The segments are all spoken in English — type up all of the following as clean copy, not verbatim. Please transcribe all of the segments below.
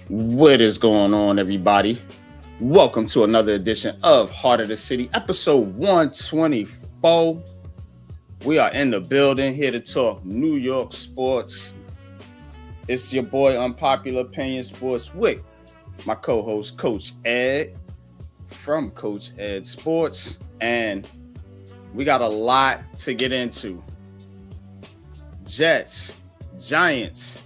What is going on, everybody? Welcome to another edition of Heart of the City, episode 124. We are in the building here to talk New York sports. It's your boy Unpopular Opinion Sports with my co-host Coach Ed from Coach Ed Sports, and we got a lot to get into. Jets, Giants,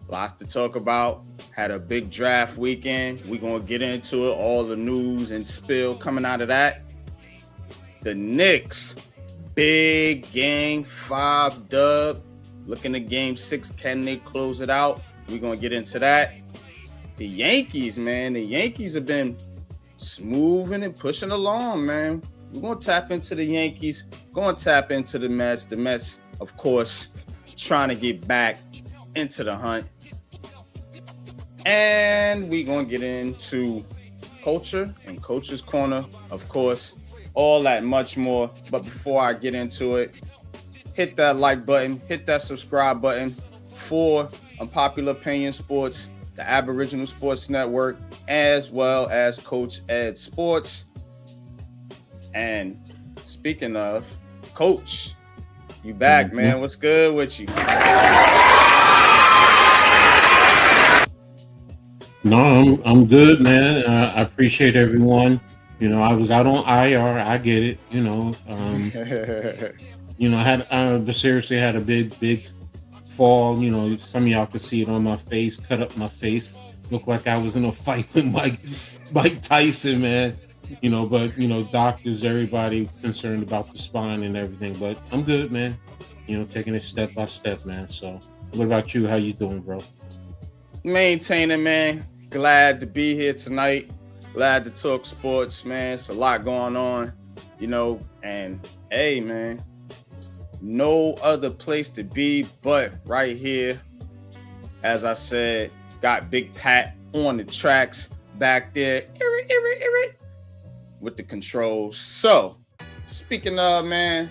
lots to talk about. Had a big draft weekend. We're going to get into it, all the news and spill coming out of that. The Knicks, big game 5 dub. Looking at game 6, can they close it out? We're going to get into that. The Yankees, man. The Yankees have been smoothing and pushing along, man. We're going to tap into the Yankees. Going to tap into the Mets. The Mets, of course, trying to get back into the hunt. And we're going to get into culture and Coach's Corner, of course, all that much more. But before I get into it, hit that like button, hit that subscribe button for Unpopular Opinion Sports, the Aboriginal Sports Network, as well as Coach Ed Sports. And speaking of, Coach, you back, man. What's good with you? No, I'm good, man. I appreciate everyone. You know, I was out on IR. I get it. I seriously had a big fall. You know, some of y'all could see it on my face, cut up my face. Looked like I was in a fight with Mike Tyson, man. But doctors, everybody concerned about the spine and everything. But I'm good, man. Taking it step by step, man. So, what about you? How you doing, bro? Maintaining, man. Glad to be here tonight. Glad to talk sports, man. It's a lot going on, and hey, man, no other place to be but right here. As I said, got Big Pat on the tracks back there with the controls. So, speaking of, man,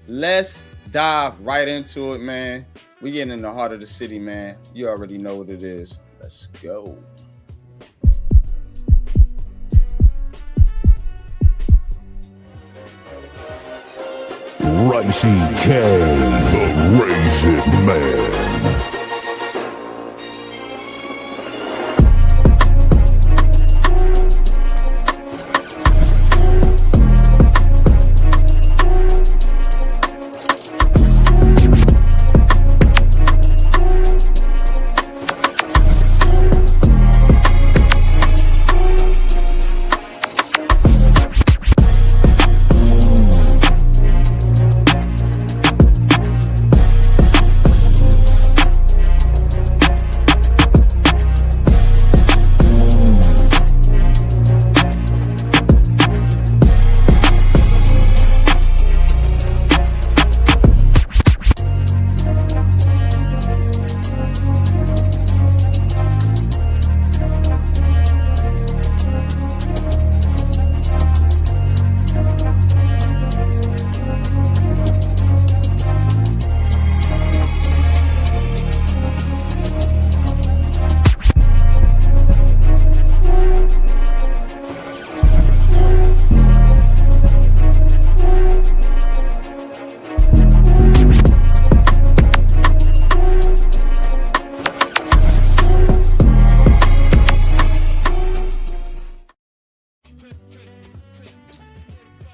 let's dive right into it, man. We getting in the heart of the city, man. You already know what it is. Let's go. Ricey K, the Raisin Man.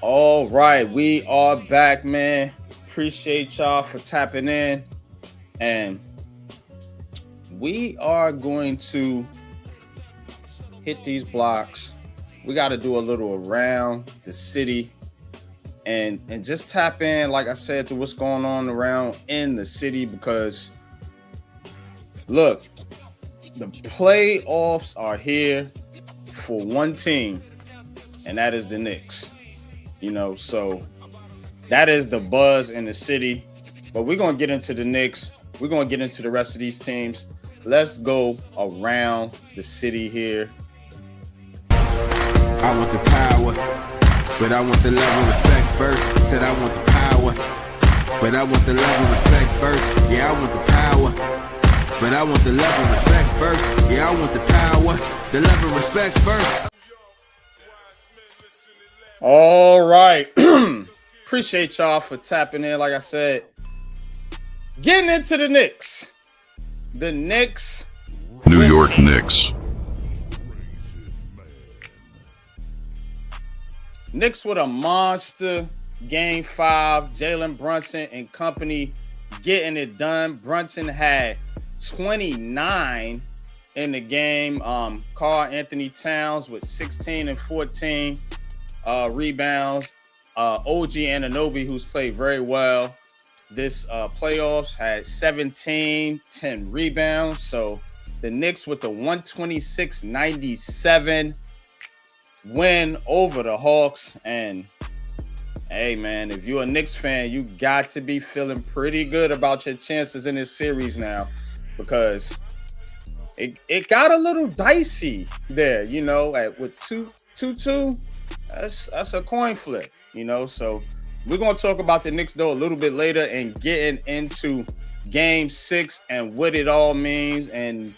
All right, we are back, man. Appreciate y'all for tapping in. And we are going to hit these blocks. We got to do a little around the city and just tap in, like I said, to what's going on around in the city, because look, the playoffs are here for one team, and that is the Knicks. So that is the buzz in the city. But we're going to get into the Knicks. We're going to get into the rest of these teams. Let's go around the city here. I want the power, but I want the love and respect first. Said I want the power, but I want the love and respect first. Yeah, I want the power, but I want the love and respect first. Yeah, I want the respect first. All right. Appreciate y'all for tapping in. Like I said, getting into the Knicks. The Knicks. New York Knicks. Knicks with a monster game 5. Jalen Brunson and company getting it done. Brunson had 29 in the game. Karl Anthony Towns with 16 and 14 rebounds. OG Anunoby, who's played very well this playoffs, had 17, 10 rebounds. So the Knicks with the 126-97 win over the Hawks. And hey, man, if you're a Knicks fan, you got to be feeling pretty good about your chances in this series now, because it got a little dicey there, you know, with 2-2. That's a coin flip, you know. So we're going to talk about the Knicks, though, a little bit later and getting into game 6 and what it all means. And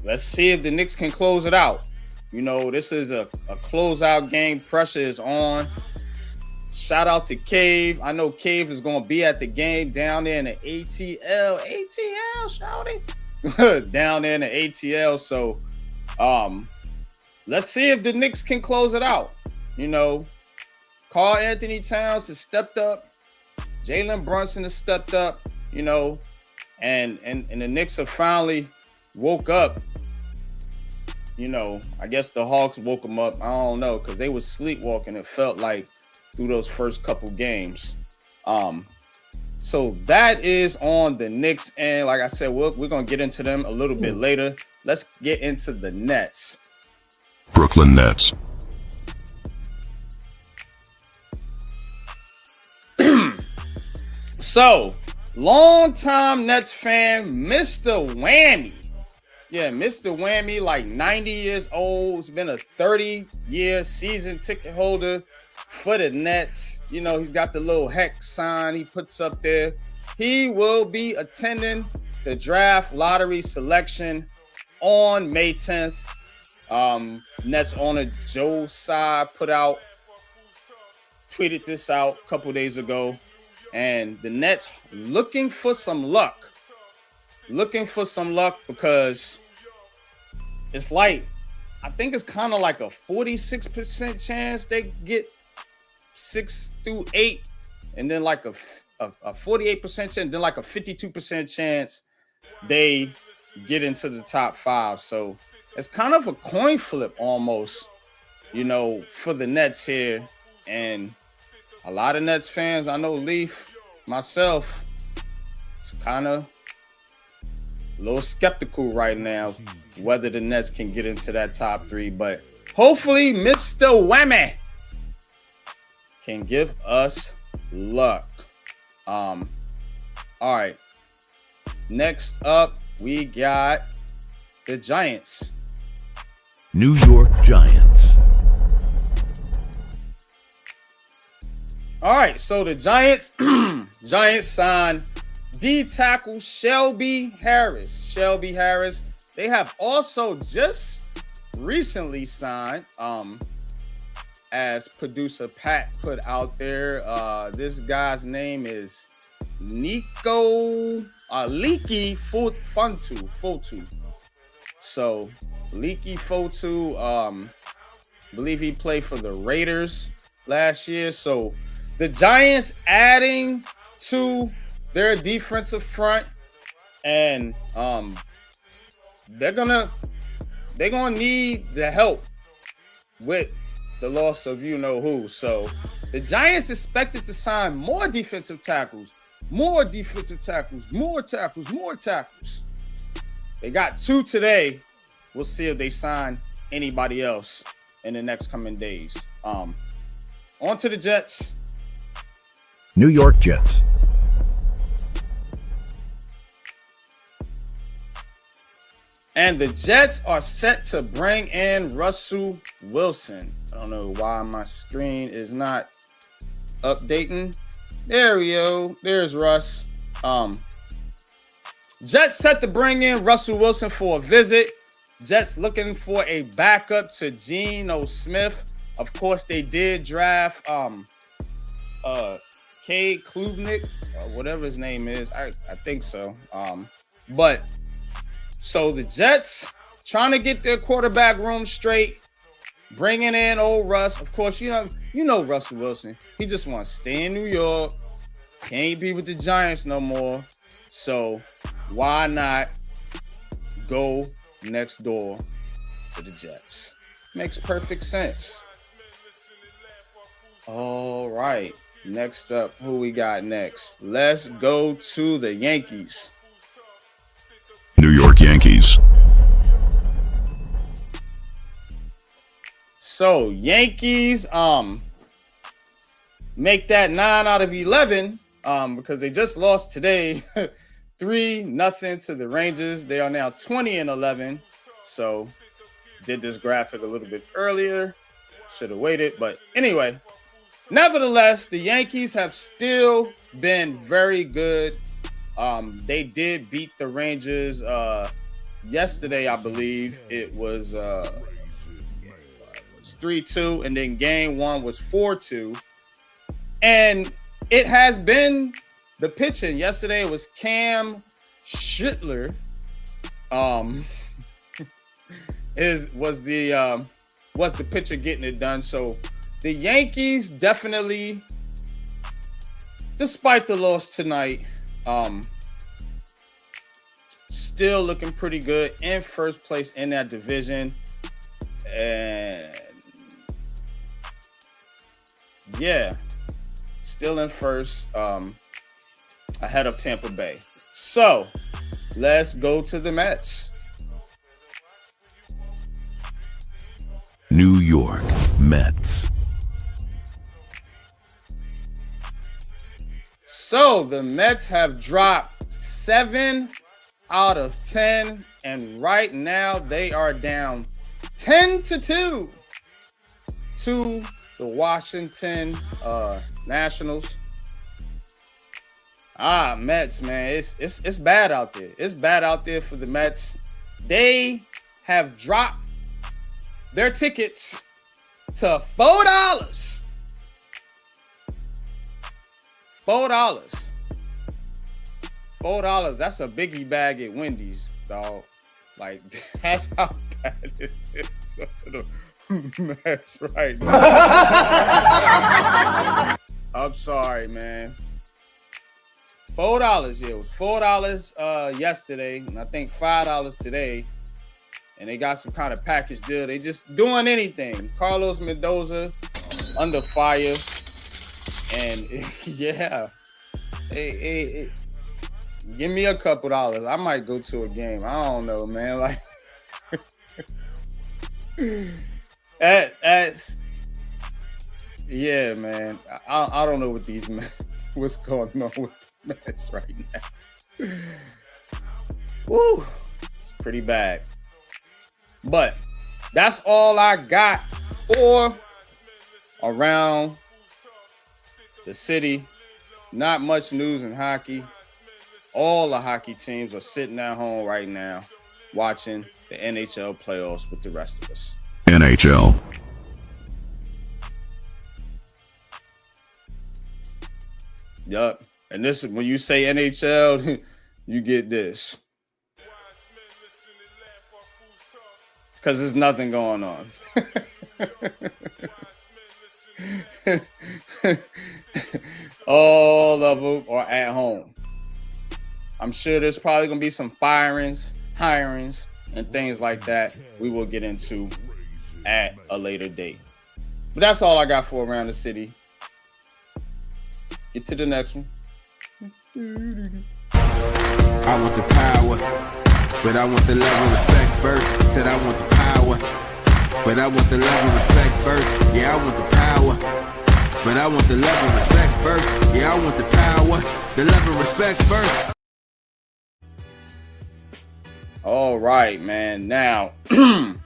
let's see if the Knicks can close it out. You know, this is a closeout game. Pressure is on. Shout out to Cave. I know Cave is going to be at the game down there in the ATL. Shouty. Down there in the ATL. So, let's see if the Knicks can close it out. You know, Karl Anthony Towns has stepped up. Jalen Brunson has stepped up, you know, and the Knicks have finally woke up. You know, I guess the Hawks woke them up. I don't know, because they was sleepwalking, it felt like, through those first couple games. So that is on the Knicks. And like I said, we're going to get into them a little bit later. Let's get into the Nets. Brooklyn Nets. So, longtime Nets fan, Mr. Whammy. Yeah, Mr. Whammy, like 90 years old. He's been a 30-year season ticket holder for the Nets. You know, he's got the little hex sign he puts up there. He will be attending the draft lottery selection on May 10th. Nets owner Joe Tsai tweeted this out a couple days ago. And the Nets looking for some luck. Because it's like, I think it's kind of like a 46% chance they get 6 through 8, and then like a 48% chance, then like a 52% chance they get into the top 5. So it's kind of a coin flip almost, you know, for the Nets here. And a lot of Nets fans, I know Leaf, myself, it's kind of a little skeptical right now whether the Nets can get into that top 3. But hopefully Mr. Whammy can give us luck. All right. Next up, we got the Giants. New York Giants. All right, so the Giants signed D tackle Shelby Harris. They have also just recently signed, as producer Pat put out there, this guy's name is Nico Leaky Fotu. So Leaky Fotu, believe he played for the Raiders last year. So the Giants adding to their defensive front, and they're gonna need the help with the loss of you know who. So the Giants expected to sign more defensive tackles. They got 2 today. We'll see if they sign anybody else in the next coming days. On to the Jets. New York Jets. And the Jets are set to bring in Russell Wilson. I don't know why my screen is not updating. There we go. There's Russ. Jets set to bring in Russell Wilson for a visit. Jets looking for a backup to Geno Smith. Of course, they did draft Cade Klubnik, whatever his name is. I think so. But so the Jets trying to get their quarterback room straight, bringing in old Russ. Of course, you know Russell Wilson. He just wants to stay in New York. Can't be with the Giants no more. So why not go next door to the Jets? Makes perfect sense. All right. Next up, who we got next? Let's go to the Yankees. New York Yankees. So Yankees make that 9 out of 11 because they just lost today 3-0 to the Rangers. They are now 20-11. So did this graphic a little bit earlier. Should have waited, but anyway, nevertheless, the Yankees have still been very good. They did beat the Rangers yesterday, I believe. It was 3-2, and then game 1 was 4-2. And it has been the pitching. Yesterday it was Cam Schittler. Was the pitcher getting it done. So the Yankees definitely, despite the loss tonight, still looking pretty good in first place in that division. And yeah, still in first, ahead of Tampa Bay. So let's go to the Mets. New York Mets. So the Mets have dropped 7 out of 10, and right now they are down 10-2 to the Washington Nationals. Mets, man, it's bad out there. It's bad out there for the Mets. They have dropped their tickets to $4. $4. That's a biggie bag at Wendy's, dog. Like, that's how bad it is for the Mets right now. I'm sorry, man. $4. Yeah, it was $4 yesterday, and I think $5 today. And they got some kind of package deal. They just doing anything. Carlos Mendoza under fire. And yeah. Hey, give me a couple dollars. I might go to a game. I don't know, man. Like that's yeah, man. I don't know what these men, what's going on with the Mets right now. Woo, it's pretty bad. But that's all I got for around the city. Not much news in hockey. All the hockey teams are sitting at home right now watching the NHL playoffs with the rest of us. NHL. Yup. And this is when you say NHL, you get this. Because there's nothing going on. All of them are at home. I'm sure there's probably going to be some firings, hirings, and things like that we will get into at a later date. But that's all I got for around the city. Let's get to the next one. I want the power, but I want the love and respect first. Said I want the power, but I want the love and respect first. Yeah, I want the power, but I want the love and respect first. Yeah, I want the power, the love and respect first. All right, man. Now, I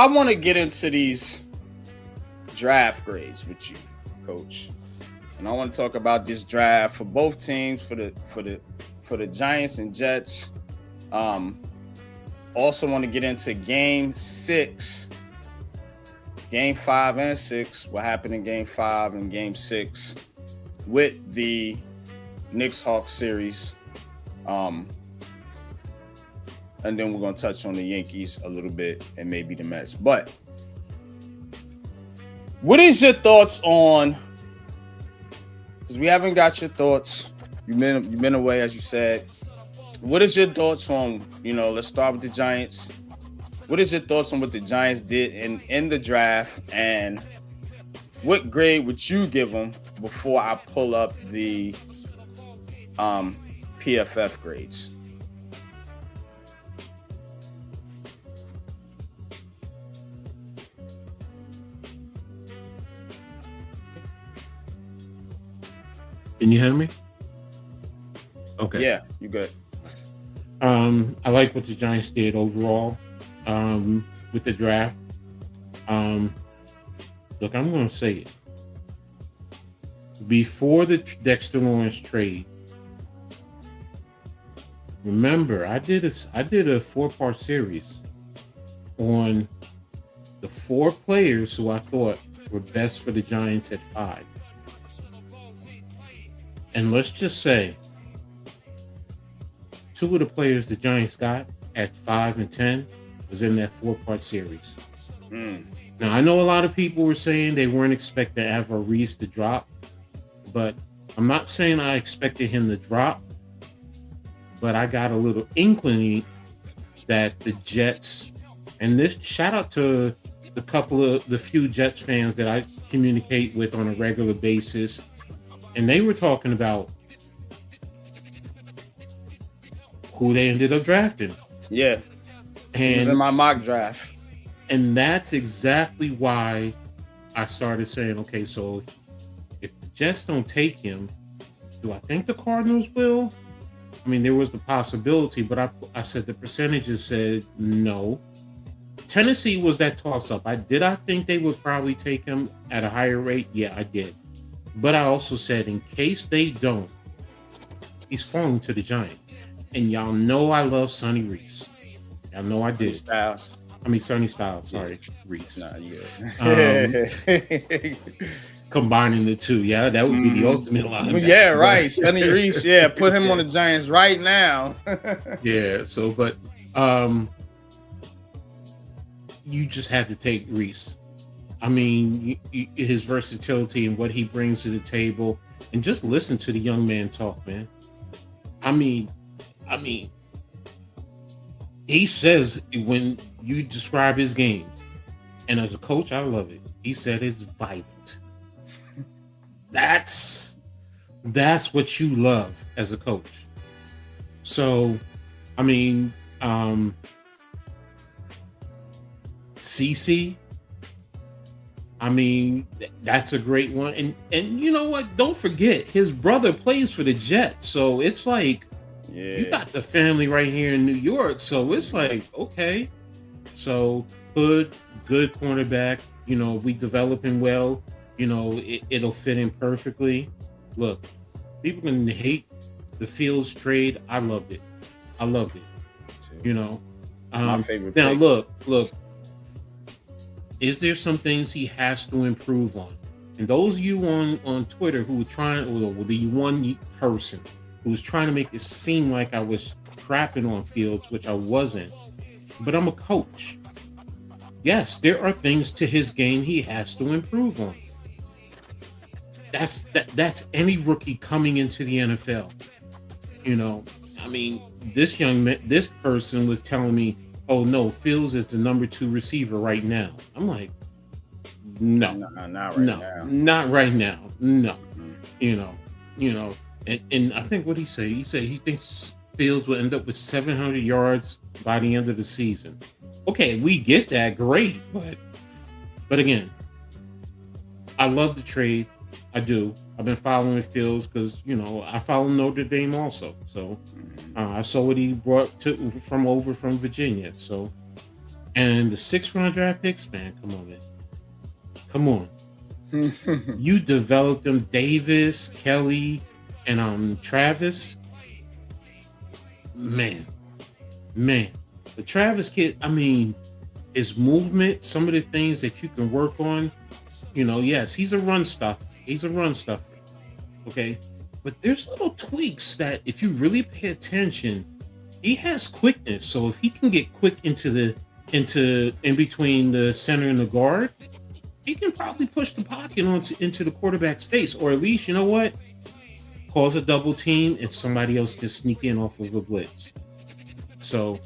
want to get into these draft grades with you, Coach. And I want to talk about this draft for both teams, for the for the Giants and Jets. Also want to get into Game 6, Game 5 and 6. What happened in Game 5 and Game 6 with the Knicks-Hawks series. And then we're going to touch on the Yankees a little bit and maybe the Mets. But what is your thoughts on, because we haven't got your thoughts. You've been away, as you said. What is your thoughts on, let's start with the Giants. What is your thoughts on what the Giants did in the draft, and what grade would you give them before I pull up the PFF grades? Can you hear me? Okay. Yeah, you good. I like what the Giants did overall with the draft. Look, I'm going to say it. Before the Dexter Lawrence trade, remember, I did a 4-part series on the 4 players who I thought were best for the Giants at 5. And let's just say 2 of the players the Giants got at 5 and 10 was in that 4-part series. Now, I know a lot of people were saying they weren't expecting Alvaro Reese to drop, but I'm not saying I expected him to drop, but I got a little inkling that the Jets, and this shout out to the few Jets fans that I communicate with on a regular basis, and they were talking about who they ended up drafting. Yeah. He was in my mock draft. And that's exactly why I started saying, okay, so if the Jets don't take him, do I think the Cardinals will? I mean, there was the possibility, but I said the percentages said no. Tennessee was that toss-up. I think they would probably take him at a higher rate? Yeah, I did. But I also said, in case they don't, he's falling to the Giants. And y'all know I love Sonny Reese. Y'all know I did. Sonny Styles. Sorry, Reese. Nah, yeah. Combining the two. Yeah, that would be the ultimate line. Yeah, right. Sonny Reese. Yeah, put him on the Giants right now. Yeah, so, but you just had to take Reese. I mean, his versatility and what he brings to the table, and just listen to the young man talk, man. I mean, he says when you describe his game, and as a coach, I love it. He said it's violent. That's what you love as a coach. So, I mean, CC, I mean, that's a great one. And you know what? Don't forget, his brother plays for the Jets. So it's like, you got the family right here in New York. So it's like, okay. So good cornerback. If we develop him well, it'll fit in perfectly. Look, people can hate the Fields trade. I loved it. My favorite now pick. Look. Is there some things he has to improve on? And those of you on Twitter who were trying, or the one person who was trying to make it seem like I was crapping on Fields, which I wasn't, but I'm a coach. Yes, there are things to his game he has to improve on. That's any rookie coming into the NFL. I mean, this person was telling me, oh no, Fields is the number 2 receiver right now. I'm like, no, not right now. No, and I think what he said, he thinks Fields will end up with 700 yards by the end of the season. Okay, we get that, great, but again, I love the trade. I do. I've been following Fields because I follow Notre Dame also. So I saw what he brought from Virginia. So, and the 6th round draft picks, man, come on. You developed them, Davis, Kelly, and Travis. man, the Travis kid. I mean, his movement, some of the things that you can work on. Yes, he's a run stuffer. He's a run stuffer. Okay, but there's little tweaks that, if you really pay attention, he has quickness. So if he can get quick into in between the center and the guard, he can probably push the pocket into the quarterback's face, or at least, you know what, cause a double team and somebody else can sneak in off of a blitz. So,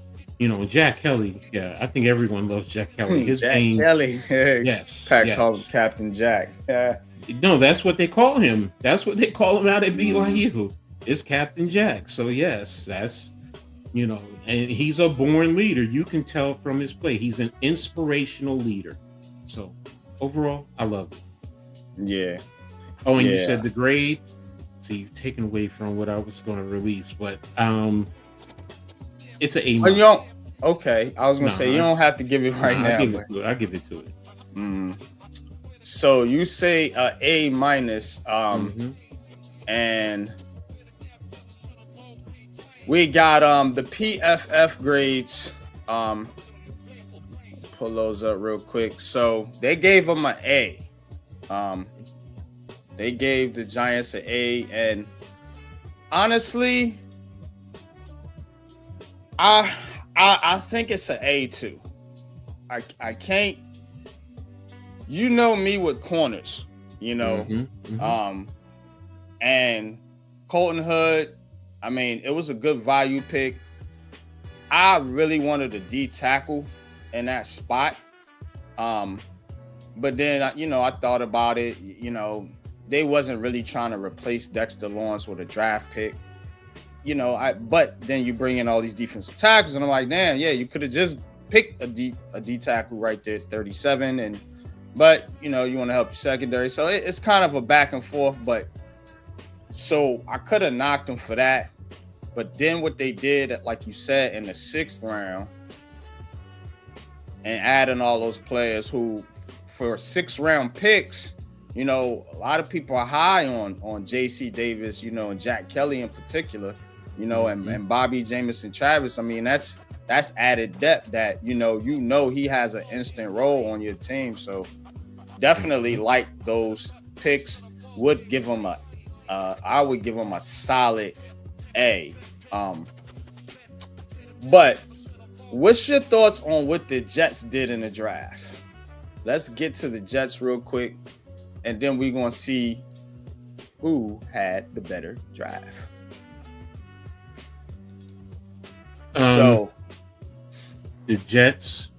Jack Kelly, yeah, I think everyone loves Jack Kelly. His Jack game, Kelly. yes, Pat calls him Captain Jack. Yeah. No, that's what they call him. That's what they call him out at BYU. It's Captain Jack. So yes, that's and he's a born leader. You can tell from his play. He's an inspirational leader. So overall, I love it. Yeah. Oh, and you said the grade. See, you've taken away from what I was going to release, but it's an A. Oh, you don't, okay, I was going to say you don't have to give it right now. I'll give it to it. So you say A minus, and we got the PFF grades. Pull those up real quick. So they gave them an A. They gave the Giants an A, and honestly, I think it's an A too. I can't. You know me with corners, and Colton Hood. I mean, it was a good value pick. I really wanted a D tackle in that spot, but then I thought about it. They wasn't really trying to replace Dexter Lawrence with a draft pick. But then you bring in all these defensive tackles, and I'm like, damn, yeah, you could have just picked a D tackle right there at 37, but you want to help your secondary, so it's kind of a back and forth. But so I could have knocked them for that, but then what they did, like you said, in the 6th round, and adding all those players who, for 6th round picks, a lot of people are high on J.C. Davis, and Jack Kelly in particular, and Bobby Jamison Travis. I mean, that's added depth that, he has an instant role on your team. So definitely like those picks. Would give him I would give him a solid A. But what's your thoughts on what the Jets did in the draft? Let's get to the Jets real quick, and then we're going to see who had the better draft. So the Jets,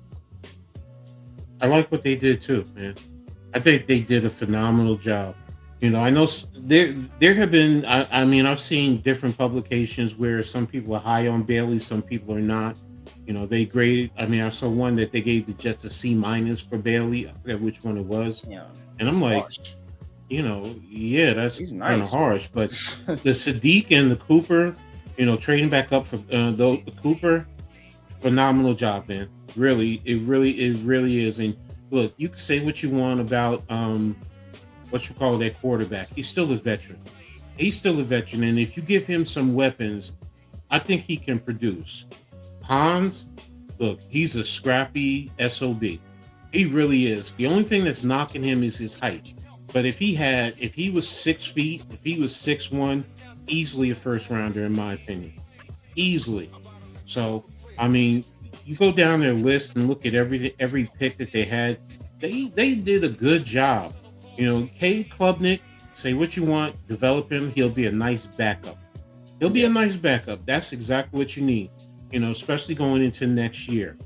I like what they did too, man. I think they did a phenomenal job. I know there have been, I mean, I've seen different publications where some people are high on Bailey, some people are not. They graded, I saw one that they gave the Jets a C- for Bailey. I forget which one it was. Yeah, and I'm like, harsh. That's kind of harsh. But the Sadiq and the Cooper, trading back up for the Cooper, phenomenal job, man. It really is. And look, you can say what you want about that quarterback. He's still a veteran. And if you give him some weapons, I think he can produce. Pons, look, he's a scrappy SOB. He really is. The only thing that's knocking him is his height. But if he was 6 feet, if he was 6'1", easily a first rounder, in my opinion. Easily. So, I mean, you go down their list and look at every pick that they had. They did a good job. Cade Klubnik, say what you want, develop him. He'll be a nice backup. That's exactly what you need, especially going into next year.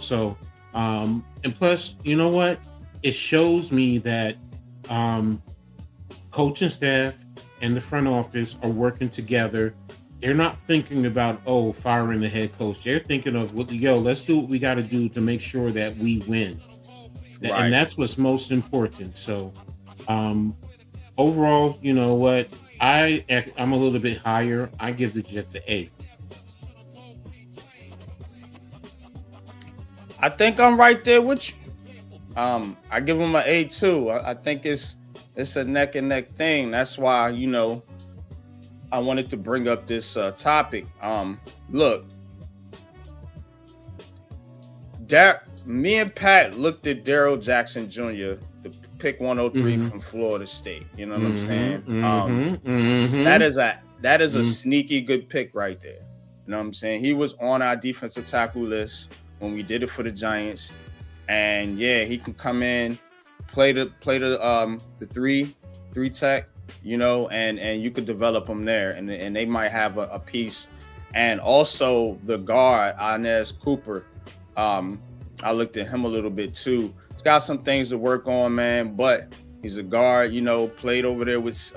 So, and plus, you know what? It shows me that coaching staff and the front office are working together. They're not thinking about, firing the head coach. They're thinking of, let's do what we got to do to make sure that we win. Right. And that's what's most important. So, overall, you know what? I'm a little bit higher. I give the Jets an A. I think I'm right there with you. I give them an A too. I think it's a neck and neck thing. That's why, I wanted to bring up this topic. Look, me and Pat looked at Daryl Jackson Jr., the pick 103 from Florida State. You know what I'm saying? That is a sneaky good pick right there. You know what I'm saying? He was on our defensive tackle list when we did it for the Giants, and yeah, he can come in, play the three tech, you know, and you could develop him there, and they might have a piece, and also the guard Inez Cooper. I looked at him a little bit too. He's got some things to work on, man, but he's a guard, you know, played over there with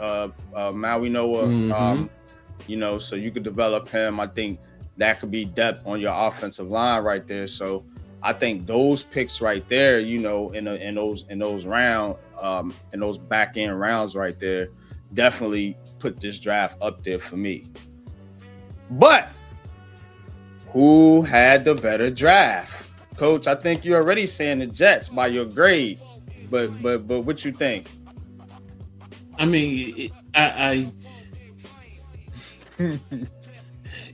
Maui Noah, you know, so you could develop him. I think that could be depth on your offensive line right there. So I think those picks right there, you know, in those back end rounds right there, definitely put this draft up there for me. But who had the better draft? Coach, I think you're already saying the Jets by your grade, but what you think? I mean,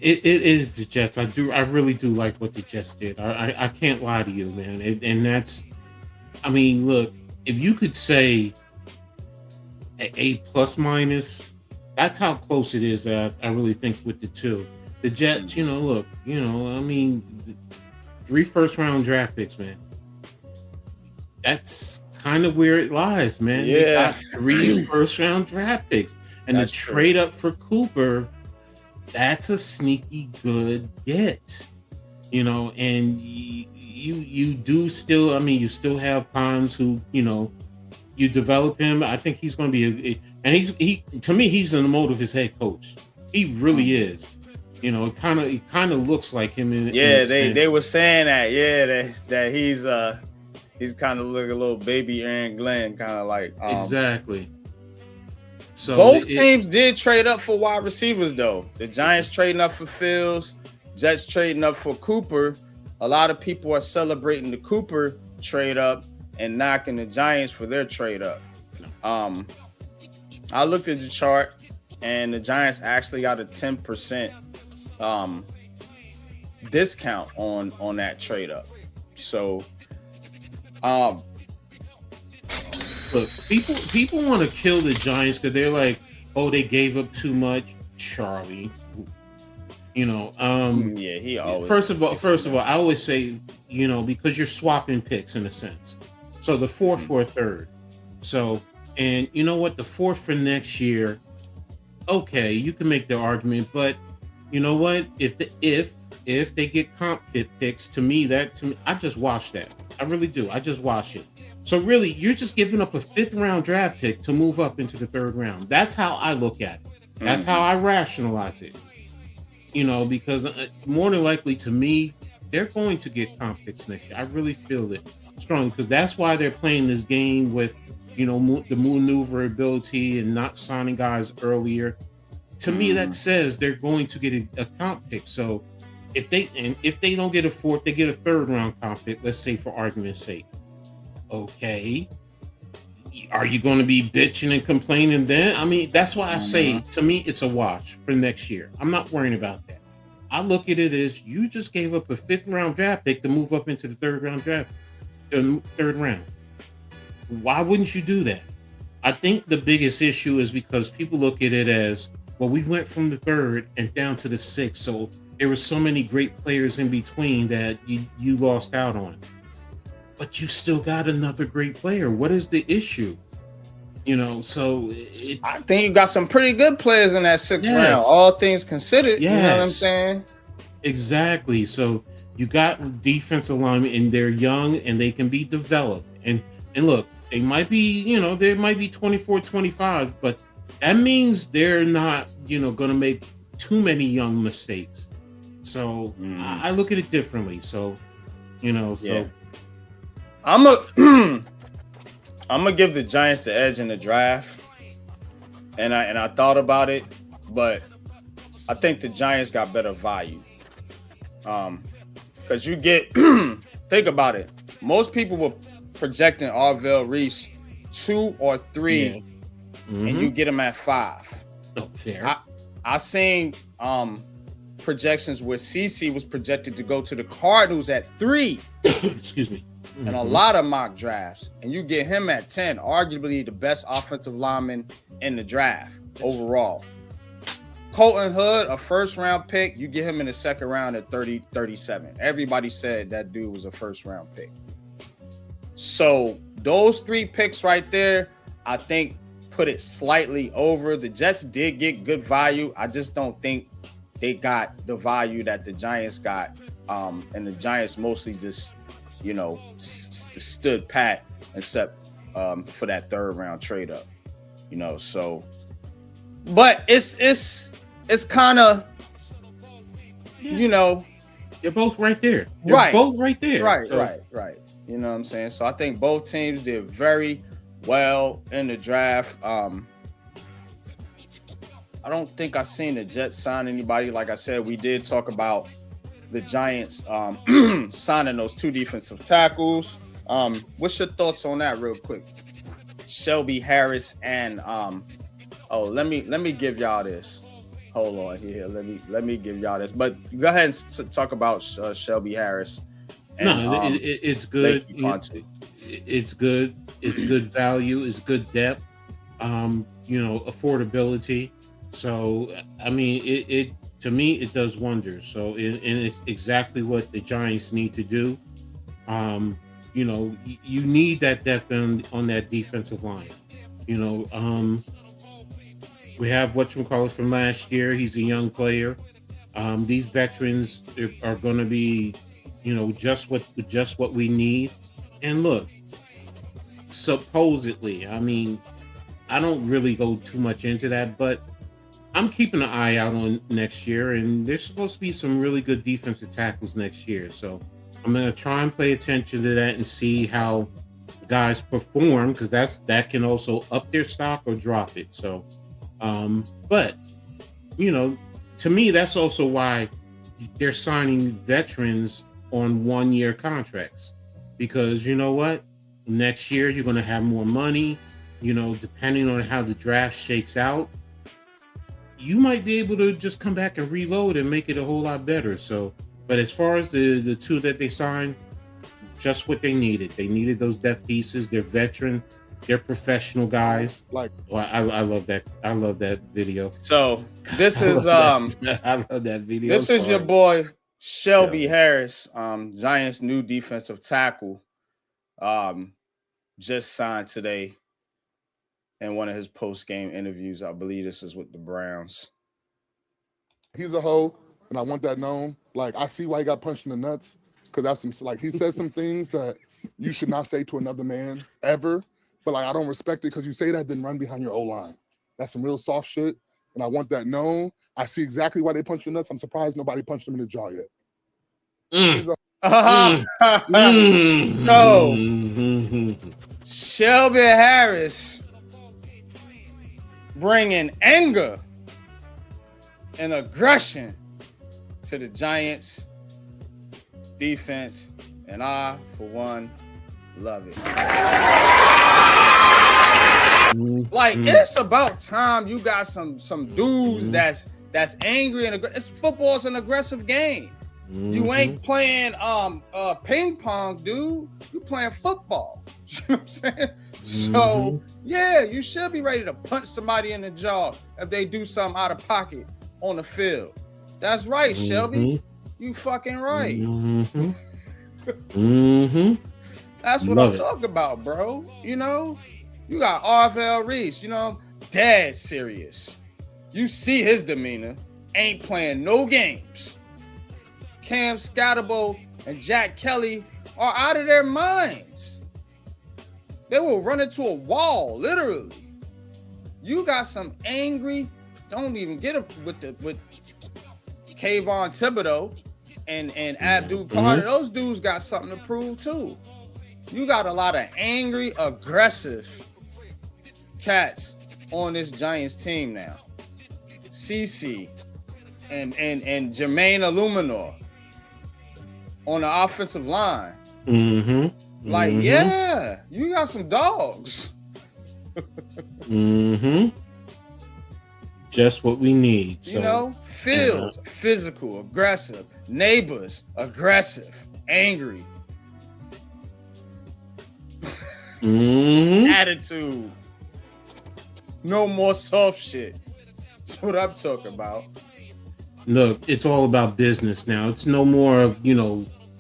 it is the Jets. I really do like what the Jets did. I can't lie to you, man. And that's, I mean, look, if you could say A plus minus, that's how close it is. I really think with the two. The Jets, you know, look, you know, I mean, 3 first-round draft picks, man. That's kind of where it lies, man. Yeah. They got 3 first-round draft picks. And That's the trade up for Cooper, that's a sneaky good get. You know, and you do still, I mean, you still have Pons who, you know, you develop him. I think he's going to be and he to me, he's in the mode of his head coach. He really is. You know, it kind of looks like him. They were saying that he's kind of like a little baby Aaron Glenn, kind of like exactly. So both teams did trade up for wide receivers, though. The Giants trading up for Fields, Jets trading up for Cooper. A lot of people are celebrating the Cooper trade up and knocking the Giants for their trade up. I looked at the chart, and the Giants actually got a 10% discount on that trade up. So look, people want to kill the Giants because they're like, oh, they gave up too much. Charlie, you know, yeah, he always first of all, I always say, you know, because you're swapping picks in a sense. So the 4th for a 3rd. So, and you know what, the 4th for next year, okay, you can make the argument, but you know what? If they get comp picks, to me, I just watch that. I really do. I just watch it. So really, you're just giving up a 5th round draft pick to move up into the 3rd round. That's how I look at it. That's how I rationalize it. You know, because more than likely, to me, they're going to get comp picks next year. I really feel it strongly because that's why they're playing this game with, you know, the maneuverability and not signing guys earlier. To me, that says they're going to get a comp pick. So if they don't get a 4th, they get a 3rd round comp pick. Let's say for argument's sake. Okay, are you going to be bitching and complaining then? I mean, that's why I say, to me, it's a wash for next year. I'm not worrying about that. I look at it as you just gave up a 5th round draft pick to move up into the 3rd round. Why wouldn't you do that? I think the biggest issue is because people look at it as, well, we went from the 3rd and down to the 6th, so there were so many great players in between that you lost out on. But you still got another great player. What is the issue? You know, so I think you got some pretty good players in that 6th round, all things considered. Yes. You know what I'm saying? Exactly. So you got defensive linemen, and they're young, and they can be developed. And look, they might be, you know, they might be 24, 25, but that means they're not, you know, going to make too many young mistakes. So I look at it differently. So, you know, so I'm gonna give the Giants the edge in the draft, and I thought about it, but I think the Giants got better value. Because you get think about it. Most people were projecting Arvell Reese 2 or 3, and you get him at 5. Oh, fair. I seen projections where CC was projected to go to the Cardinals at 3. Excuse me. And a lot of mock drafts, and you get him at 10, arguably the best offensive lineman in the draft overall. Colton Hood, a first-round pick, you get him in the second round at 37. Everybody said that dude was a first-round pick. So those 3 picks right there, I think, put it slightly over. The Jets did get good value. I just don't think they got the value that the Giants got. And the Giants mostly just, stood pat except for that 3rd-round trade up. So, but it's kind of, they're both right there. Right. Both right there. Right, So, right. You know what I'm saying? So I think both teams did very well in the draft. I don't think I seen the Jets sign anybody. Like I said, we did talk about the Giants signing those 2 defensive tackles. What's your thoughts on that real quick? Shelby Harris and let me give y'all this. Hold on here. Let me give y'all this. But go ahead and talk about Shelby Harris. And, it's good. It's good. It's good value. It's good depth. Affordability. So I mean, it to me it does wonders. So and it's exactly what the Giants need to do. You need that depth on that defensive line. We have whatchamacallit from last year. He's a young player. These veterans are going to be, just what we need. And look, supposedly, I mean, I don't really go too much into that, but I'm keeping an eye out on next year, and there's supposed to be some really good defensive tackles next year. So I'm going to try and pay attention to that and see how guys perform, because that can also up their stock or drop it. So, but to me, that's also why they're signing veterans on 1-year contracts, because you know what? Next year, you're going to have more money, depending on how the draft shakes out. You might be able to just come back and reload and make it a whole lot better. So, but as far as the 2 that they signed, just what they needed. They needed those depth pieces. They're veteran. They're professional guys. I love that. I love that video. So this is I love that video. This is your boy Shelby Harris, Giants' new defensive tackle. Just signed today in one of his post-game interviews. I believe this is with the Browns. He's a hoe, and I want that known. I see why he got punched in the nuts, because that's he says some things that you should not say to another man ever. But I don't respect it, because you say that, then run behind your O-line. That's some real soft shit, and I want that known. I see exactly why they punched your nuts. I'm surprised nobody punched him in the jaw yet. So Shelby Harris bringing anger and aggression to the Giants defense, and I, for one, love it. It's about time you got some dudes that's angry, and football's an aggressive game. You ain't playing ping pong, dude. You playing football. You know what I'm saying? So yeah, you should be ready to punch somebody in the jaw if they do something out of pocket on the field. That's right, Shelby. You fucking right. That's what I'm talking about, bro. You got Arvell Reese, dead serious. You see his demeanor, ain't playing no games. Cam Scatterbo and Jack Kelly are out of their minds. They will run into a wall, literally. You got some angry, don't even get up with Kayvon Thibodeau and Abdul Carter. Those dudes got something to prove too. You got a lot of angry, aggressive cats on this Giants team now. CC and Jermaine Illuminor on the offensive line. Yeah, you got some dogs. just what we need. So, You know, Fields, physical, aggressive. Neighbors, aggressive, angry. Attitude. No more soft shit. That's what I'm talking about. Look, it's all about business now. It's no more of,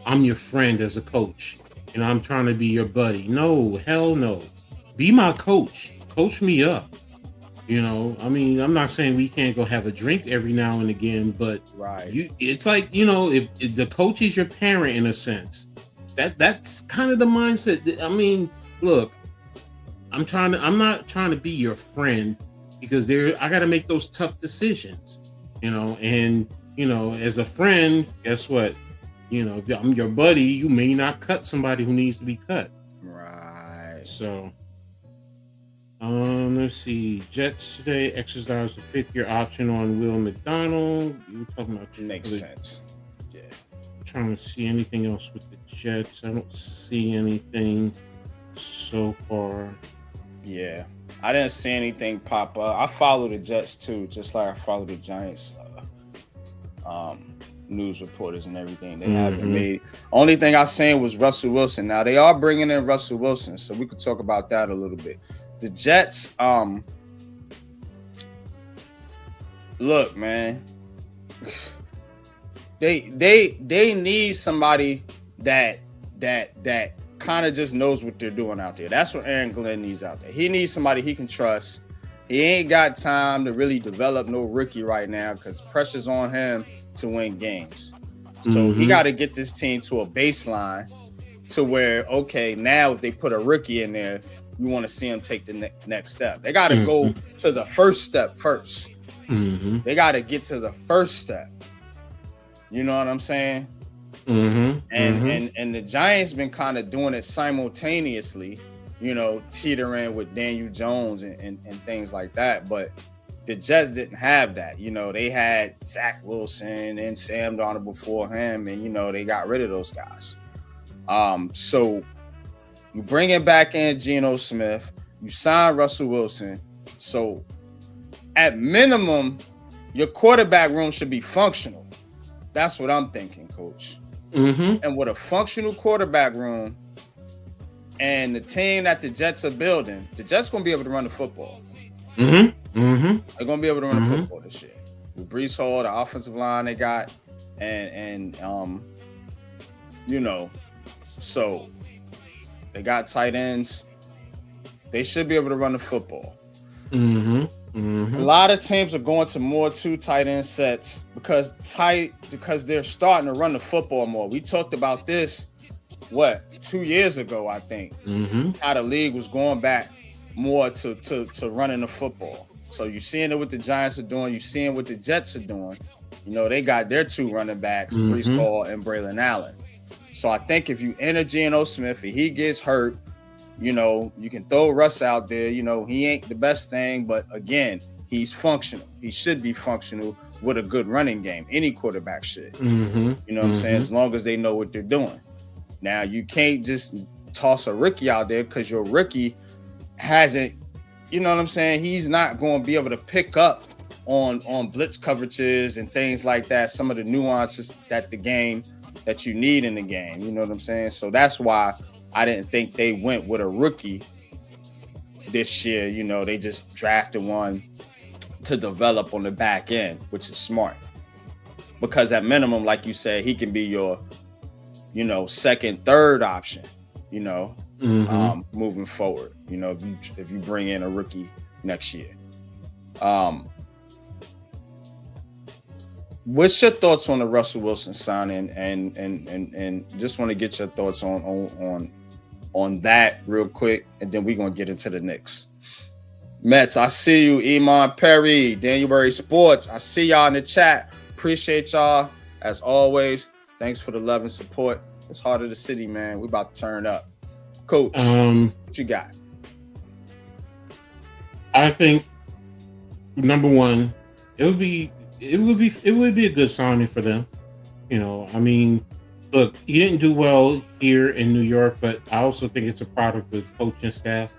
I'm your friend as a coach and I'm trying to be your buddy. No, hell no. Be my coach. Coach me up. I'm not saying we can't go have a drink every now and again, but right. It's like, if the coach is your parent in a sense, that's kind of the mindset. I mean, look, I'm not trying to be your friend because I got to make those tough decisions, and, as a friend, guess what? If I'm your buddy, you may not cut somebody who needs to be cut. Right. So, let's see. Jets today exercised a 5th-year option on Will McDonald. You were talking about makes sense. Yeah. Trying to see anything else with the Jets. I don't see anything so far. Yeah, I didn't see anything pop up. I follow the Jets too, just like I follow the Giants. News reporters and everything. They haven't made. Only thing I seen was Russell Wilson. Now they are bringing in Russell Wilson, so we could talk about that a little bit. The Jets, look, man, they need somebody that kind of just knows what they're doing out there. That's what Aaron Glenn needs out there. He needs somebody he can trust. He ain't got time to really develop no rookie right now because pressure's on him to win games. So he got to get this team to a baseline to where, okay, now if they put a rookie in there, you want to see him take the next step. They got to go to the first step first. They got to get to the first step. You know what I'm saying? And the Giants been kind of doing it simultaneously, teetering with Daniel Jones and things like that. But the Jets didn't have that. They had Zach Wilson and Sam Darnold before him, and they got rid of those guys. So you bring it back in Geno Smith, you sign Russell Wilson. So at minimum, your quarterback room should be functional. That's what I'm thinking, Coach. And with a functional quarterback room and the team that the Jets are building, the Jets going to be able to run the football. They're going to be able to run the football this year. With Breece Hall, the offensive line they got, and so they got tight ends. They should be able to run the football. A lot of teams are going to more 2 tight end sets because they're starting to run the football more. We talked about this 2 years ago, I think. How the league was going back more to running the football. So you're seeing it what the Giants are doing. You're seeing what the Jets are doing. They got their 2 running backs, Breece Hall and Braylon Allen. So I think if you enter Geno Smith and he gets hurt, you can throw Russ out there. He ain't the best thing, but again, he's functional. He should be functional with a good running game. Any quarterback should. You know what I'm saying? As long as they know what they're doing. Now, you can't just toss a rookie out there because your rookie hasn't, you know what I'm saying? He's not going to be able to pick up on blitz coverages and things like that. Some of the nuances that you need in the game. You know what I'm saying? So that's why I didn't think they went with a rookie this year. They just drafted one to develop on the back end, which is smart. Because at minimum, like you said, he can be your, second, third option, moving forward, if you bring in a rookie next year. What's your thoughts on the Russell Wilson signing, and just want to get your thoughts on that real quick, and then we're gonna get into the Knicks. Mets, I see you. Iman Perry, NYC Sports, I see y'all in the chat. Appreciate y'all as always. Thanks for the love and support. It's Heart of the City, man. We about to turn up. Coach, what you got? I think number one, it would be a good signing for them. Look, he didn't do well here in New York, but I also think it's a product of the coaching staff.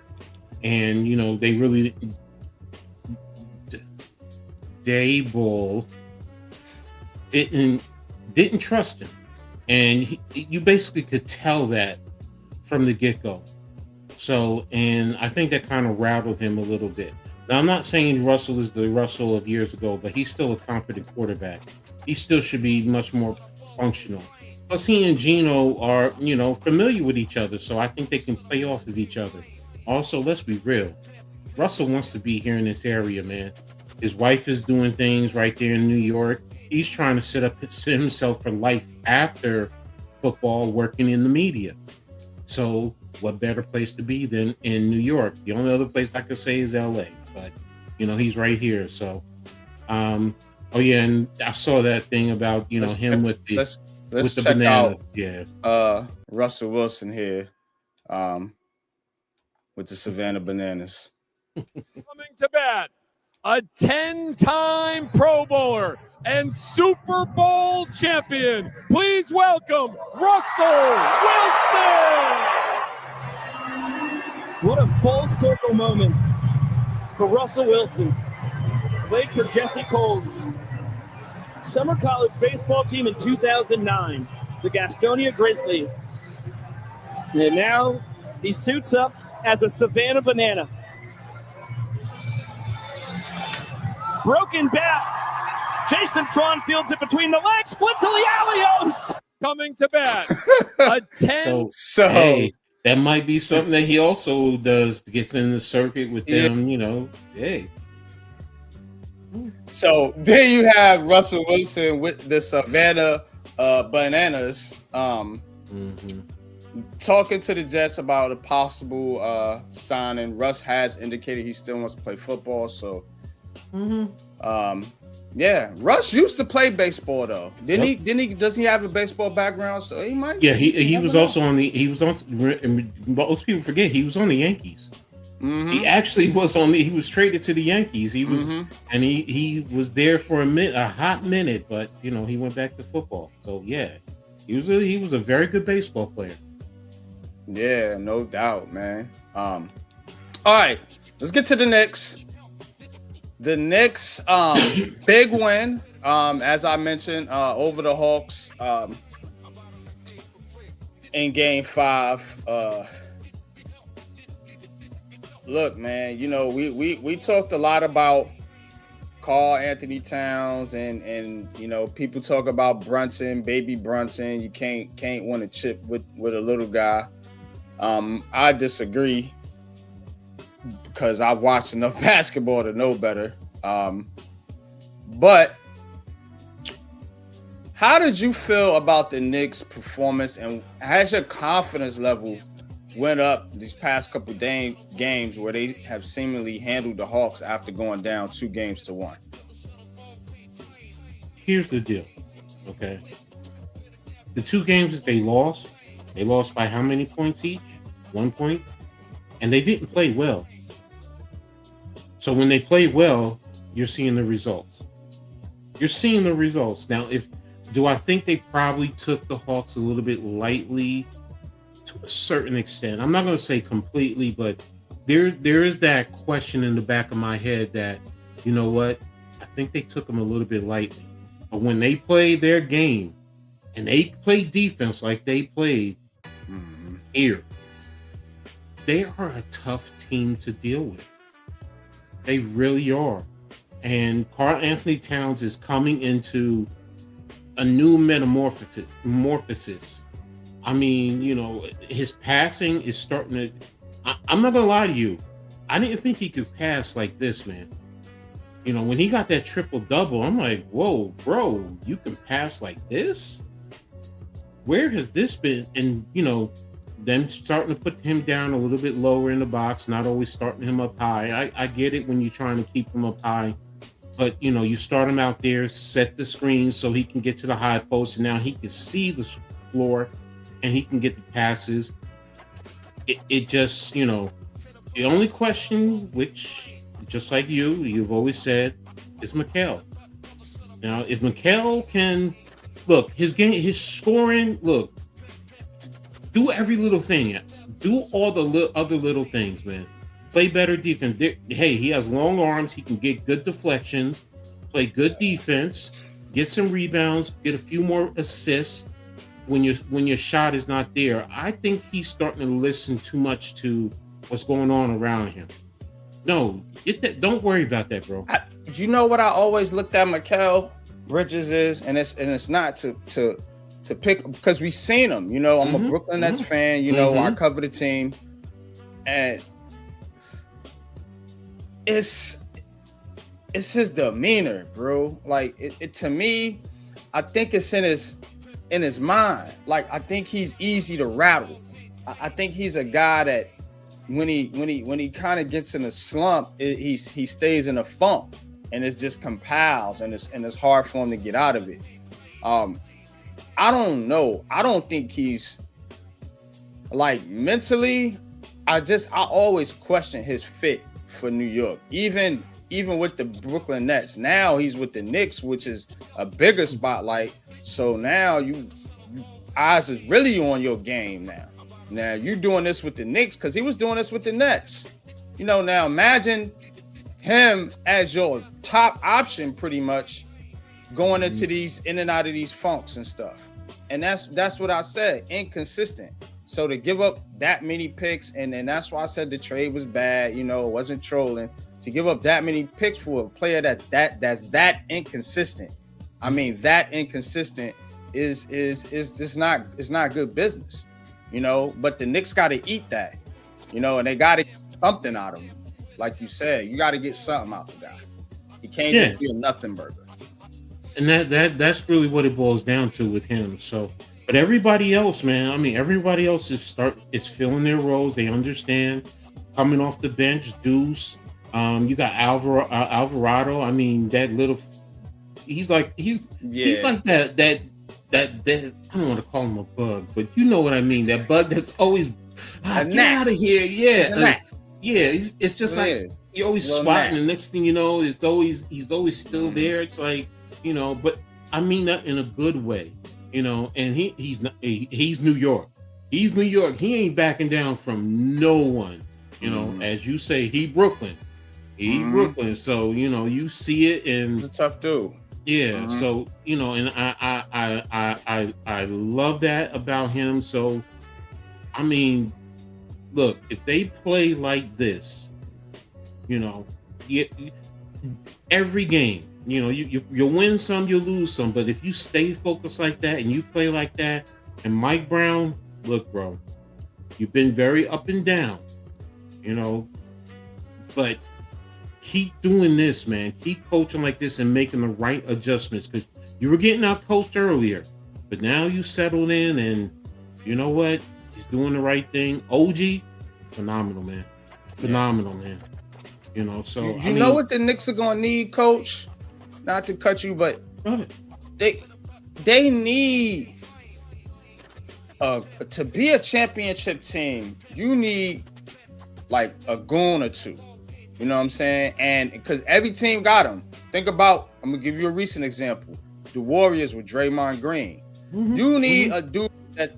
And, they really Dable didn't trust him, and you basically could tell that from the get-go. So, and I think that kind of rattled him a little bit. Now, I'm not saying Russell is the Russell of years ago, but he's still a competent quarterback. He still should be much more functional. Plus, he and Geno are, familiar with each other, so I think they can play off of each other. Also, let's be real. Russell wants to be here in this area, man. His wife is doing things right there in New York. He's trying to set himself for life after football, working in the media. So, what better place to be than in New York? The only other place I could say is LA, but he's right here. So, oh yeah, and I saw that thing about him with the let's the check bananas. out Yeah, Russell Wilson here with the Savannah Bananas. Coming to bat, a 10-time Pro Bowler and Super Bowl champion. Please welcome Russell Wilson. What a full circle moment for Russell Wilson. Played for Jesse Cole's summer college baseball team in 2009, the Gastonia Grizzlies. And now he suits up as a Savannah Banana. Broken bat. Jason Swan fields it between the legs. Flip to the alley-oops. Coming to bat, a 10. So hey, that might be something that he also does to get in the circuit with them. Hey. So there you have Russell Wilson with the Savannah Bananas talking to the Jets about a possible signing. Russ has indicated he still wants to play football. So, yeah, Russ used to play baseball though. Didn't he? Does he have a baseball background? So he might. Yeah, he was also on the. He was on. Most people forget he was on the Yankees. He actually was on the. He was traded to the Yankees. He was, and he was there for a hot minute, but he went back to football. So yeah, he was a very good baseball player. Yeah, no doubt, man. All right, let's get to the Knicks. The Knicks, big win, as I mentioned, over the Hawks in Game 5. Look, man, we talked a lot about Karl Anthony Towns, and people talk about Brunson, baby Brunson. You can't win a chip with a little guy. I disagree, because I've watched enough basketball to know better. But how did you feel about the Knicks' performance, and has your confidence level went up these past couple games where they have seemingly handled the Hawks after going down 2-1? Here's the deal, okay? The 2 games that they lost by how many points each? 1 point, and they didn't play well. So when they play well, you're seeing the results. Now, do I think they probably took the Hawks a little bit lightly to a certain extent? I'm not going to say completely, but there is that question in the back of my head that, you know what, I think they took them a little bit lightly. But when they play their game and they play defense like they played here, they are a tough team to deal with. They really are. And Karl Anthony Towns is coming into a new metamorphosis. I mean, his passing is starting to... I'm not going to lie to you. I didn't think he could pass like this, man. When he got that triple-double, I'm like, whoa, bro, you can pass like this? Where has this been? And, them starting to put him down a little bit lower in the box, not always starting him up high. I get it when you're trying to keep him up high, but you start him out there, set the screen so he can get to the high post, and now he can see the floor and he can get the passes. It just, the only question, which just like you've always said, is Mikal. Now, if Mikal can look, his game, his scoring, look, do every little thing. Do all the other little things, man. Play better defense. Hey, he has long arms. He can get good deflections. play good defense, get some rebounds, get a few more assists when your shot is not there. I think he's starting to listen too much to what's going on around him. No, don't worry about that, bro. You know what I always looked at Mikal Bridges is, and it's not to pick, because we've seen him. You know, I'm a Brooklyn Nets fan. You know, I cover the team, and it's his demeanor, bro. Like it to me, I think it's in his mind. Like, I think he's easy to rattle. I think he's a guy that when he kind of gets in a slump, he stays in a funk, and it just compiles, and it's hard for him to get out of it. I don't know. I don't think he's, like, mentally. I always question his fit for New York. Even with the Brooklyn Nets. Now he's with the Knicks, which is a bigger spotlight. So now you eyes is really on your game now. Now you're doing this with the Knicks because he was doing this with the Nets. You know, now imagine him as your top option, pretty much going into these in and out of these funks and stuff. And that's what I said, inconsistent. So to give up that many picks, and then that's why I said the trade was bad, you know, it wasn't trolling. To give up that many picks for a player that's that inconsistent. I mean, that inconsistent is just not, it's not good business, you know. But the Knicks got to eat that, you know, and they got to get something out of him. Like you said, you got to get something out of the guy. He can't just be a nothing burger. And that's really what it boils down to with him. So, but everybody else, man, I mean, everybody else is filling their roles. They understand. Coming off the bench, Deuce. You got Alvarado. I mean, that little. He's like that. I don't want to call him a bug, but you know what I mean. That bug that's always get out of here. Yeah, It's just like you're always swatting. The next thing you know, he's always still there. It's like, you know, but I mean that in a good way, you know. And he's New York. He's New York. He ain't backing down from no one. You know, as you say, he Brooklyn. Brooklyn. So, you know, you see it, and he's a tough dude. Yeah. So, you know, and I love that about him. So, I mean, look, if they play like this, you know, every game, you know, you win some, you lose some, but if you stay focused like that and you play like that, and Mike Brown, look, bro, you've been very up and down, you know, but keep doing this, man. Keep coaching like this and making the right adjustments, because you were getting out coached earlier, but now you settled in, and you know what? He's doing the right thing. OG, phenomenal, man. Phenomenal, man. You know, so you know what the Knicks are gonna need, Coach? Not to cut you, but they need to be a championship team. You need like a goon or two. You know what I'm saying? And because every team got them. Think about, I'm going to give you a recent example. The Warriors with Draymond Green. You need a dude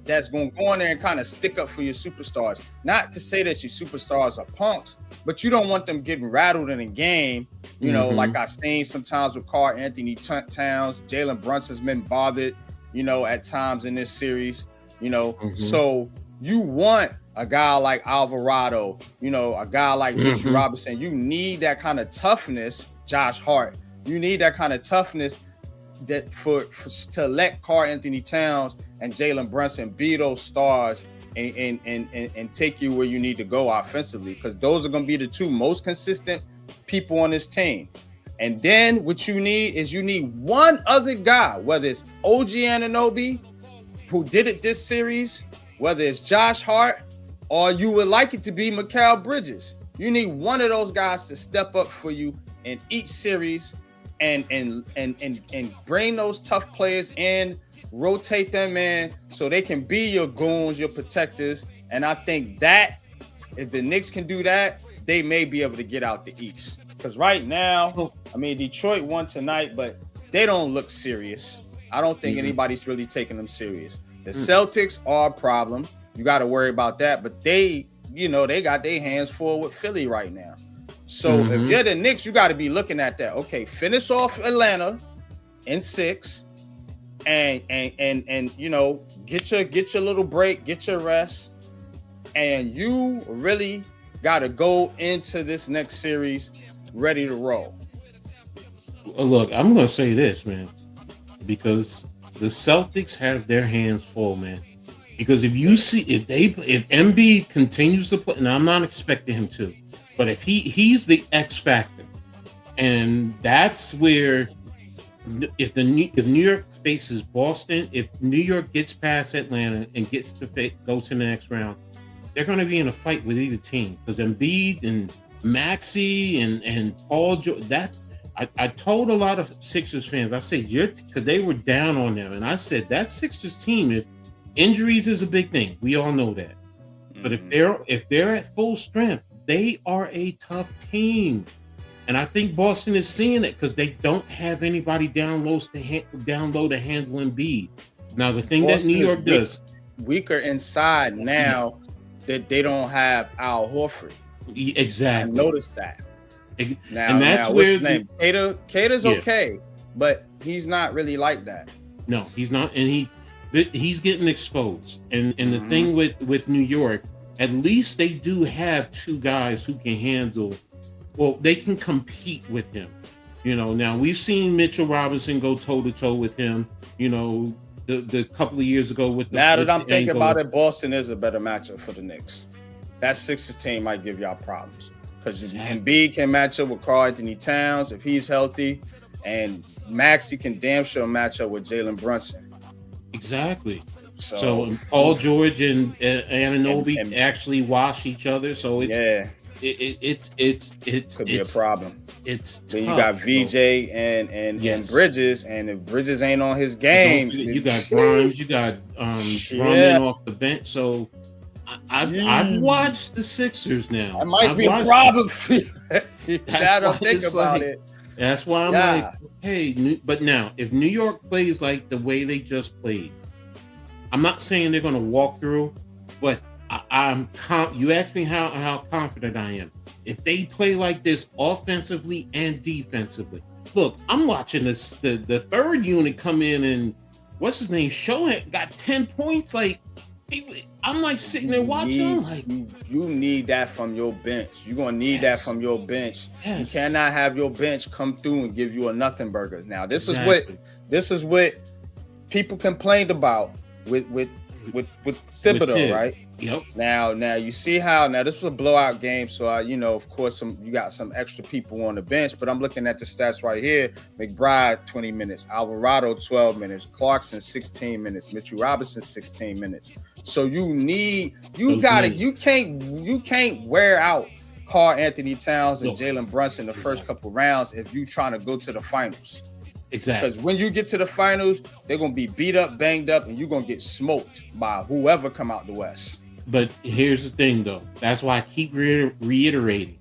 that's going to go in there and kind of stick up for your superstars. Not to say that your superstars are punks, but you don't want them getting rattled in a game. You know, like I've seen sometimes with Karl Anthony Towns. Jalen Brunson's been bothered, you know, at times in this series. You know, so you want a guy like Alvarado, you know, a guy like Mitchell Robinson. You need that kind of toughness, Josh Hart. You need that kind of toughness that for to let Karl Anthony Towns and Jalen Brunson be those stars and take you where you need to go offensively, because those are going to be the two most consistent people on this team. And then what you need is one other guy, whether it's OG Anunoby, who did it this series, whether it's Josh Hart, or you would like it to be Mikal Bridges. You need one of those guys to step up for you in each series and bring those tough players in, rotate them in so they can be your goons, your protectors. And I think that if the Knicks can do that, they may be able to get out the East. Because right now, I mean, Detroit won tonight, but they don't look serious. I don't think anybody's really taking them serious. The Celtics are a problem. You got to worry about that. But they, you know, they got their hands full with Philly right now. So if you're the Knicks, you got to be looking at that. Okay, finish off Atlanta in 6, and you know, get your little break, get your rest, and you really got to go into this next series ready to roll. Look, I'm gonna say this, man, because the Celtics have their hands full, man. Because if Embiid continues to play, and I'm not expecting him to, but if he's the X factor, and that's where if New York faces Boston, if New York gets past Atlanta and goes to the next round, they're going to be in a fight with either team. Because Embiid and Maxey and Paul George, I told a lot of Sixers fans, I said, because they were down on them, and I said that Sixers team, if injuries is a big thing, we all know that. But if they're at full strength, they are a tough team. And I think Boston is seeing it because they don't have anybody down low to handle Embiid. Now, the thing Boston that New York does, weaker inside now that they don't have Al Horford. Exactly. I noticed that. Now, and that's what's where his name? Cater's okay, but he's not really like that. No, he's not, and he's getting exposed. And the thing with New York, at least they do have two guys who can handle. Well, they can compete with him. You know, now we've seen Mitchell Robinson go toe to toe with him. You know, the couple of years ago with the. Now that I'm thinking about it, Boston is a better matchup for the Knicks. That Sixers team might give y'all problems because Embiid can match up with Karl Anthony Towns if he's healthy, and Maxey can damn sure match up with Jalen Brunson. Exactly. So Paul George and Anunoby actually wash each other. So it could be a problem. It's then tough, you got VJ and Bridges, and if Bridges ain't on his game, you got Grimes, you got Drummond off the bench. So I've watched the Sixers now. That might be a problem for you. I don't think about it. That's why I'm like, hey, but now if New York plays like the way they just played, I'm not saying they're going to walk through, but you asked me how confident I am. If they play like this offensively and defensively, look, I'm watching this the third unit come in and what's his name? Got 10 points. Like I'm like sitting there watching. I'm like, you need that from your bench. You're gonna need that from your bench. You cannot have your bench come through and give you a nothing burger. Now this is what people complained about with Thibodeau, right? Yep. Now you see how this was a blowout game, so of course you got some extra people on the bench, but I'm looking at the stats right here. McBride 20 minutes, Alvarado 12 minutes, Clarkson 16 minutes, Mitchell Robinson 16 minutes. So you can't wear out Karl Anthony Towns and Jalen Brunson the first couple rounds if you trying to go to the finals. Exactly. Because when you get to the finals, they're going to be beat up, banged up, and you're going to get smoked by whoever come out the West. But here's the thing, though. That's why I keep reiterating.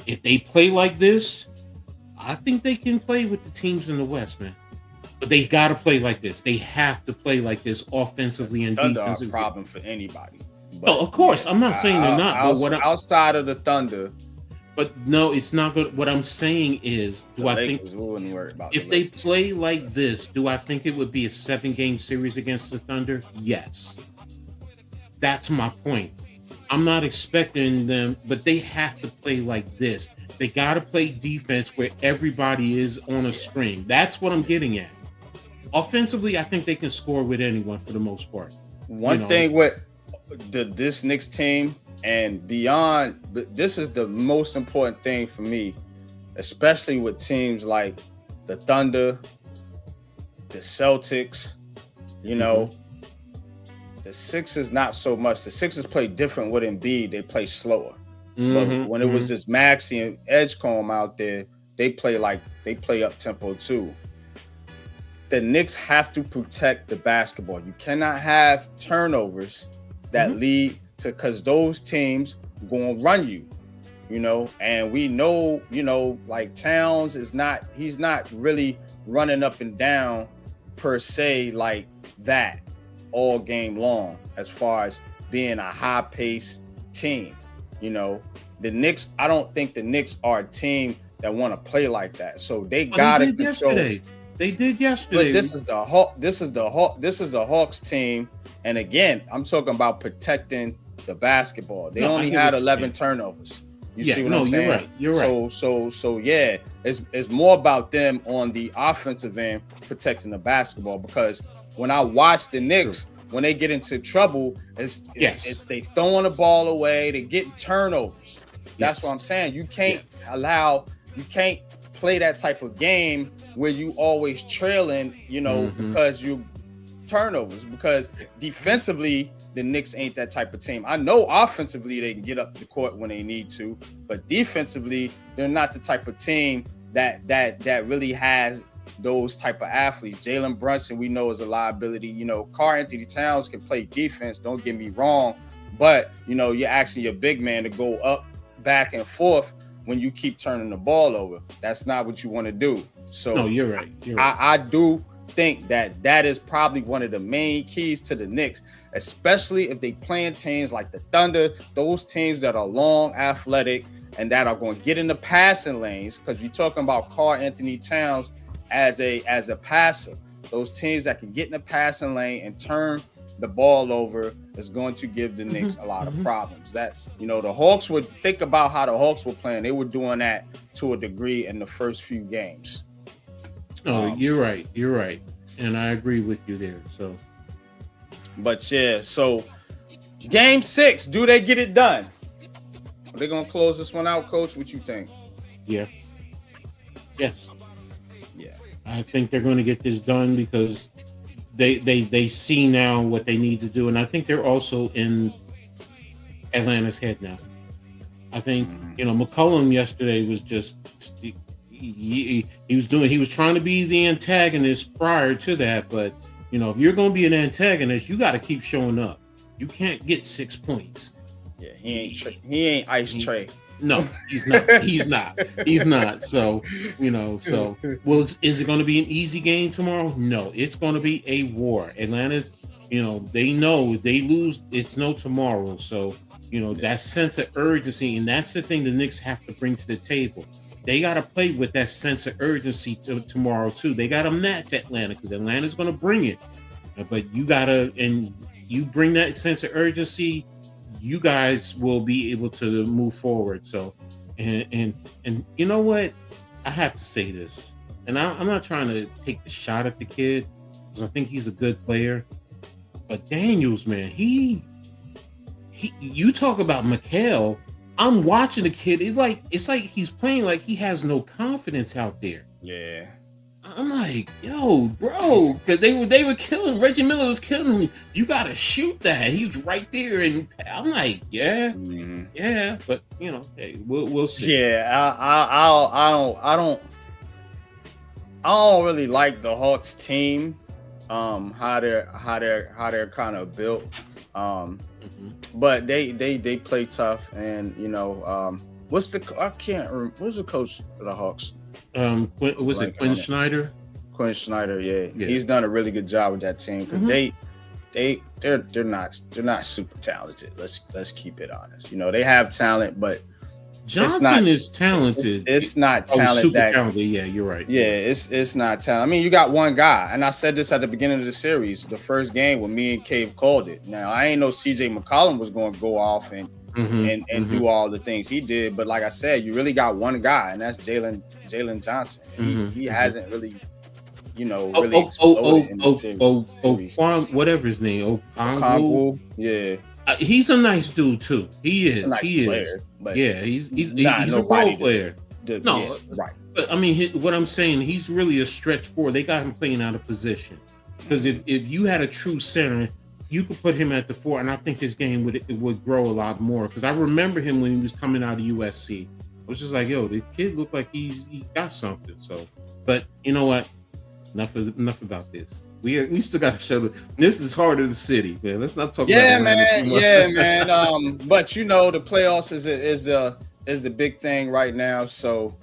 If they play like this, I think they can play with the teams in the West, man. But they got to play like this. They have to play like this offensively and Thunder defensively. Are a problem for anybody. But, of course. I'm not saying they're not. Outside of the Thunder. But no, it's not good. What I'm saying is, if they play like this, do I think it would be a 7-game series against the Thunder? Yes. That's my point. I'm not expecting them, but they have to play like this. They got to play defense where everybody is on a string. That's what I'm getting at. Offensively, I think they can score with anyone for the most part. One thing with this Knicks team, and beyond, but this is the most important thing for me, especially with teams like the Thunder, the Celtics, the Sixers not so much. The Sixers play different with Embiid. They play slower. But when it was just Maxey and Edgecombe out there, they play up tempo too. The Knicks have to protect the basketball. You cannot have turnovers that lead to, because those teams gonna run you, and we know, like Towns he's not really running up and down per se like that all game long as far as being a high pace team. You know, the Knicks. I don't think the Knicks are a team that want to play like that. So they got to control. They did yesterday. But this is the Hawk. This is the Hawks team. And again, I'm talking about protecting the basketball. They only had 11 turnovers. You see what I'm saying? You're right. So yeah, it's more about them on the offensive end protecting the basketball, because when I watch the Knicks, when they get into trouble, it's they throwing the ball away, they getting turnovers. That's what I'm saying. You can't you can't play that type of game where you always trailing, because you turnovers, because defensively the Knicks ain't that type of team. I know offensively they can get up the court when they need to, but defensively they're not the type of team that really has those type of athletes. Jalen Brunson, we know, is a liability. Karl Anthony Towns can play defense, don't get me wrong, but you're asking your big man to go up, back and forth when you keep turning the ball over. That's not what you want to do. So no, you're right. I do think that is probably one of the main keys to the Knicks, especially if they playing teams like the Thunder, those teams that are long, athletic, and that are going to get in the passing lanes, because you're talking about Karl Anthony Towns as a passer. Those teams that can get in the passing lane and turn the ball over is going to give the Knicks a lot of problems. That, the Hawks would think about how the Hawks were playing. They were doing that to a degree in the first few games. Oh, you're right. And I agree with you there. So, but yeah, so game 6, do they get it done? Are they going to close this one out, Coach? What you think? Yeah. Yes. Yeah. I think they're going to get this done because they see now what they need to do, and I think they're also in Atlanta's head now. I think McCollum yesterday was just he was trying to be the antagonist prior to that, but if you're going to be an antagonist, you got to keep showing up. You can't get 6 points. Yeah, he ain't Ice Trey. No, he's not. He's not. So, well, is it going to be an easy game tomorrow? No, it's going to be a war. Atlanta's, they know they lose, it's no tomorrow. So, that sense of urgency, and that's the thing the Knicks have to bring to the table. They got to play with that sense of urgency tomorrow too. They got to match Atlanta, because Atlanta's going to bring it. But you bring that sense of urgency, you guys will be able to move forward. So, and you know what? I have to say this, and I'm not trying to take the shot at the kid, because I think he's a good player. But Daniels, man, you talk about Mikal. I'm watching the kid. It's like he's playing like he has no confidence out there. Yeah. I'm like, yo, bro, because they were killing. Reggie Miller was killing him. You gotta shoot that. He's right there, and I'm like, yeah. But hey, we'll see. Yeah, I don't really like the Hawks team. How they're kind of built. But they play tough, and what's the coach of the Hawks? Quinn Snyder? Quinn Snyder, yeah. He's done a really good job with that team, because they're not super talented. Let's keep it honest. They have talent, but Johnson is talented. It's not talent. Super talented. Yeah, you're right. Yeah, it's not talent. I mean, you got one guy, and I said this at the beginning of the series, the first game when me and Cave called it. Now, I ain't know CJ McCollum was going to go off and do all the things he did, but like I said, you really got one guy, and that's Jalen Johnson. He hasn't really, whatever his name, Okongwu. Yeah. He's a nice dude too. He is. He player, is. But he's a role player. Right. But I mean, what I'm saying, he's really a stretch forward. They got him playing out of position, because if you had a true center, you could put him at the 4, and I think his game would grow a lot more. Because I remember him when he was coming out of USC. I was just like, yo, the kid looked like he got something. So, but you know what? Enough about this. We still got to show this is heart of the city, man. Let's not talk about it. Yeah, man. But the playoffs is the big thing right now. So,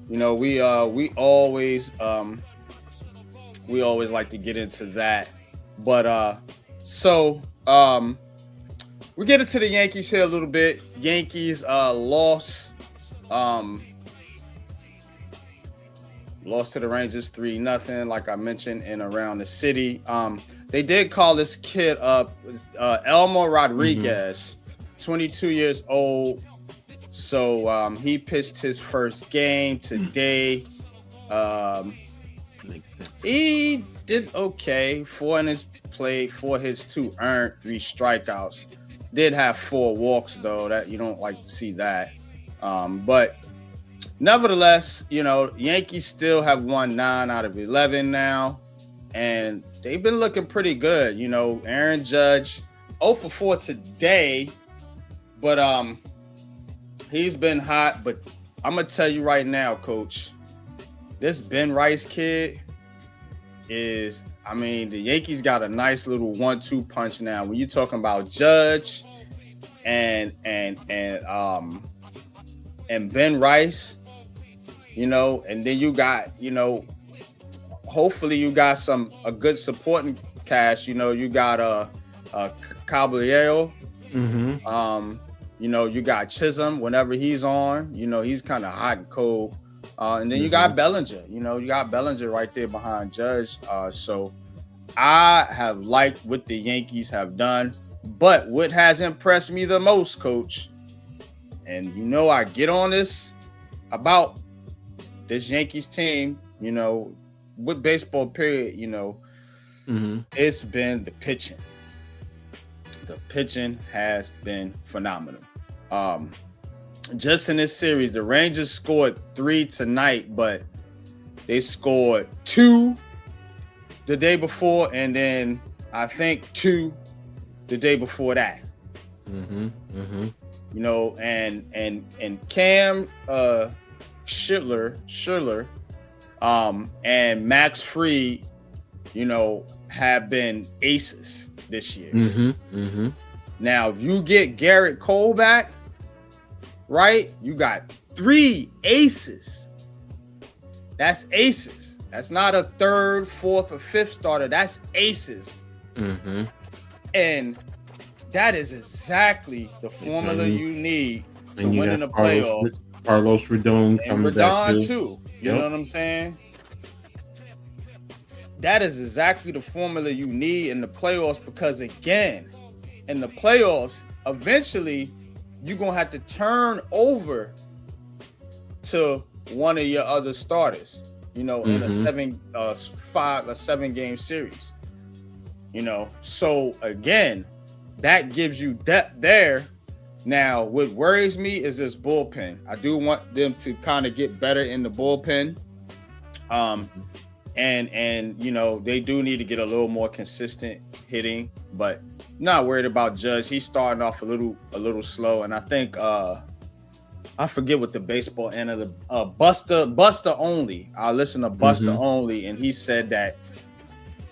we always like to get into that. But we're we get into the Yankees here a little bit. Yankees lost to the Rangers 3-0, like I mentioned, in around the city. They did call this kid up, Elmo Rodriguez, 22 years old. So he pitched his first game today. He did okay. 4 innings played, 4 hits, 2 earned, 3 strikeouts. Did have 4 walks though. That you don't like to see that. But nevertheless, Yankees still have won 9 out of 11 now, and they've been looking pretty good. Aaron Judge 0 for 4 today, but he's been hot. But I'm gonna tell you right now, Coach, this Ben Rice kid is. The Yankees got a nice little 1-2 punch now. When you're talking about Judge and Ben Rice, and then you got, hopefully you got a good supporting cast. You got Caballero. You got Chisholm whenever he's on. He's kind of hot and cold. And then you got Bellinger. You got Bellinger right there behind Judge. So I have liked what the Yankees have done. But what has impressed me the most, Coach, and I get on this about this Yankees team, with baseball period, it's been the pitching. The pitching has been phenomenal. Just in this series, the Rangers scored 3 tonight, but they scored 2 the day before, and then I think 2 the day before that. And Cam Schiller and Max Fried, have been aces this year. Now, if you get Garrett Cole back, right, you got 3 aces. That's aces. That's not a 3rd, 4th, or 5th starter. That's aces. And that is exactly the formula you need to win in the playoffs. Carlos Rodon and Rodon too. You know what I'm saying? That is exactly the formula you need in the playoffs, because again, in the playoffs, eventually you're gonna have to turn over to one of your other starters, in a 7 game series. So again, that gives you depth there. Now, what worries me is this bullpen. I do want them to kind of get better in the bullpen. And they do need to get a little more consistent hitting, but not worried about Judge. He's starting off a little slow, and I think I forget what the baseball end of the Buster Only. I listened to Buster Only, and he said that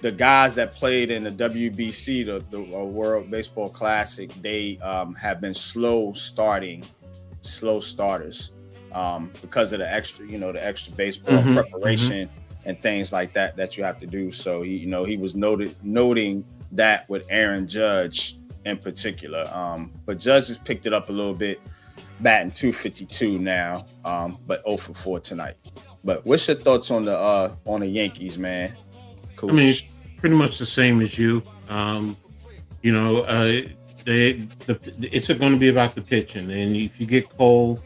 the guys that played in the WBC, the World Baseball Classic, they have been slow starters because of the extra baseball preparation and things like that you have to do. So he was noting that with Aaron Judge in particular. But Judge has picked it up a little bit, batting .252 now, but 0 for 4 tonight. But what's your thoughts on the Yankees, man? Cool. It's pretty much the same as you. It's going to be about the pitching, and if you get Cole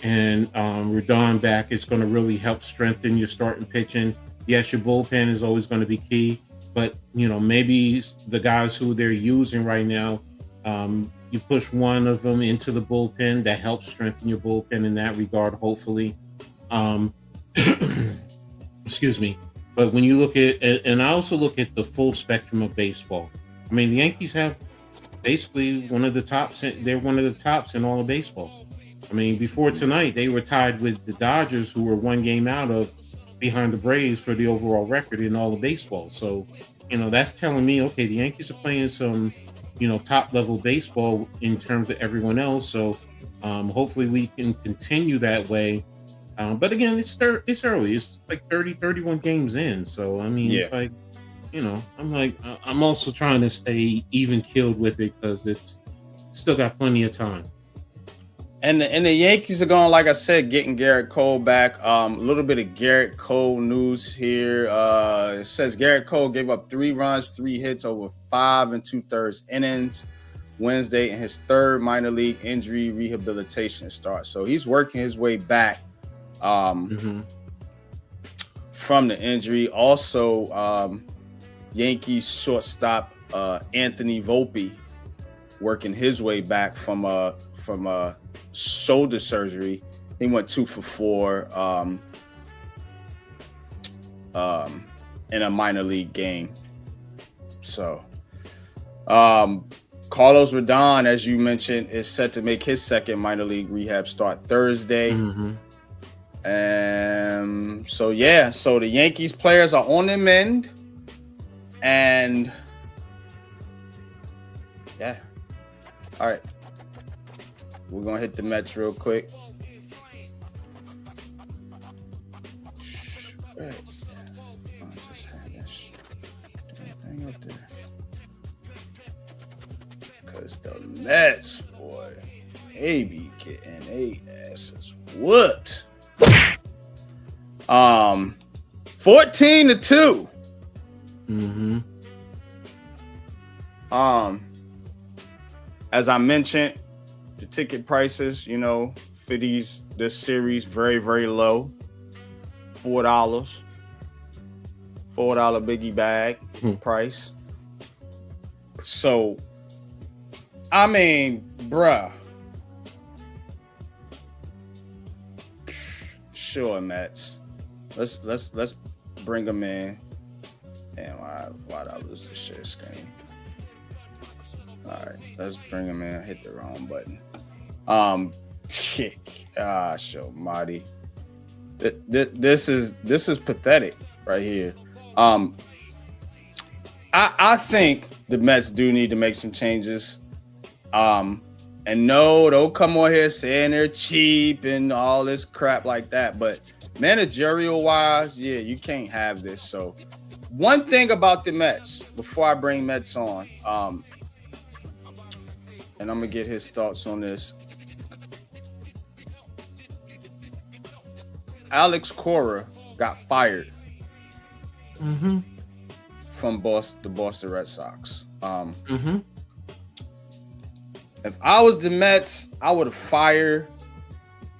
and Rodon back, it's going to really help strengthen your starting pitching. Yes, your bullpen is always going to be key, but maybe the guys who they're using right now, you push one of them into the bullpen. That helps strengthen your bullpen in that regard, hopefully. Excuse me. But when you look at, and I also look at the full spectrum of baseball. The Yankees have basically one of the tops. They're one of the tops in all of baseball. Before tonight, they were tied with the Dodgers, who were 1 game out of behind the Braves for the overall record in all of baseball. So, that's telling me, okay, the Yankees are playing some, top level baseball in terms of everyone else. So, hopefully we can continue that way. But again, it's early. It's like 31 games in. So, it's like, I'm also trying to stay even keeled with it, because it's Still got plenty of time. And the Yankees are going, like I said, getting Garrett Cole back. A little bit of Garrett Cole news here. It says Garrett Cole gave up 3 runs, 3 hits over 5 2/3 innings Wednesday in his 3rd minor league injury rehabilitation start. So he's working his way back from the injury. Also, Yankees shortstop Anthony Volpe working his way back from shoulder surgery. He went 2 for 4 in a minor league game. So Carlos Rodon, as you mentioned, is set to make his 2nd minor league rehab start Thursday. So the Yankees players are on the mend, and yeah. All right. We're going to hit the Mets real quick. Right. I'll just have this thing up there. Because the Mets, boy, they be getting their asses whooped. 14-2. As I mentioned, the ticket prices, for this series, very, very low. $4. $4 biggie bag price. So, I mean, bruh. Sure, Mets. Let's bring them in. Damn, why did I lose the share screen? All right, let's bring him in. I hit the wrong button. Show Marty. This is pathetic right here. I think the Mets do need to make some changes. And no, don't come on here saying they're cheap and all this crap like that. But managerial wise, yeah, you can't have this. So one thing about the Mets, before I bring Mets on, and I'm going to get his thoughts on this. Alex Cora got fired from the Boston Red Sox. If I was the Mets, I would have fired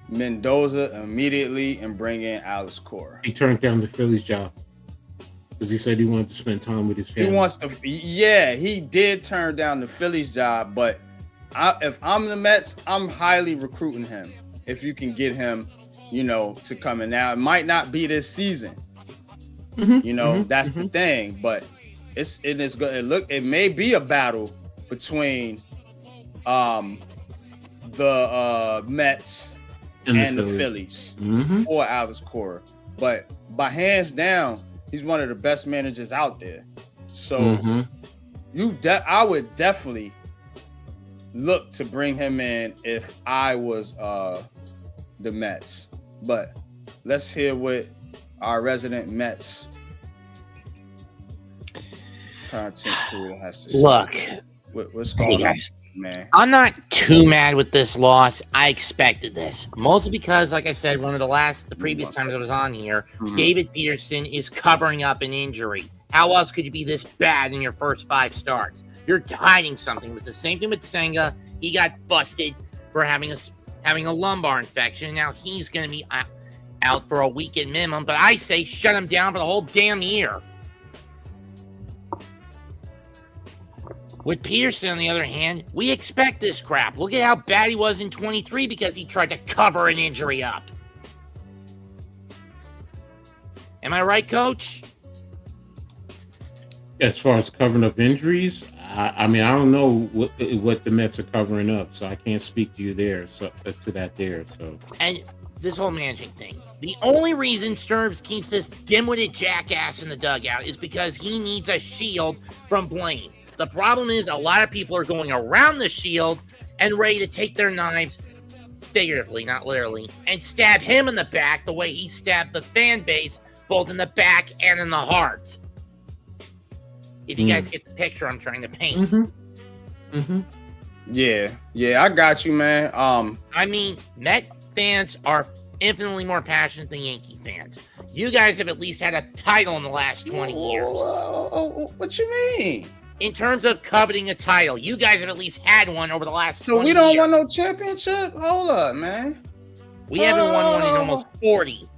Mendoza immediately and bring in Alex Cora. He turned down the Phillies job because he said he wanted to spend time with his family. He wants to. Yeah, he did turn down the Phillies job, but if I'm the Mets, I'm highly recruiting him. If you can get him, to come in. Now, it might not be this season. That's the thing. But it may be a battle between the Mets and the Phillies for Alex Cora. But by hands down, he's one of the best managers out there. So I would definitely look to bring him in if I was the Mets. But let's hear what our resident Mets content creator has to say. Look, what's going on, man? I'm not too mad with this loss. I expected this, mostly because, like I said, the previous times I was on here, David Peterson is covering up an injury. How else could you be this bad in your first 5 starts? You're hiding something. It was the same thing with Senga. He got busted for having a lumbar infection. Now he's going to be out for a week at minimum. But I say shut him down for the whole damn year. With Peterson, on the other hand, we expect this crap. Look at how bad he was in 23 because he tried to cover an injury up. Am I right, Coach? As far as covering up injuries, I don't know what the Mets are covering up, so I can't speak to you there. So And this whole managing thing, the only reason Sterbs keeps this dim-witted jackass in the dugout is because he needs a shield from blame. The problem is a lot of people are going around the shield and ready to take their knives, figuratively, not literally, and stab him in the back the way he stabbed the fan base, both in the back and in the heart. If you guys get the picture I'm trying to paint. Yeah, I got you, man. I mean, Met fans are infinitely more passionate than Yankee fans. You guys have at least had a title in the last 20 years. What you mean? In terms of coveting a title, you guys have at least had one over the last 20 So we don't years. want no championship? Hold up, man. We haven't won one in almost 40.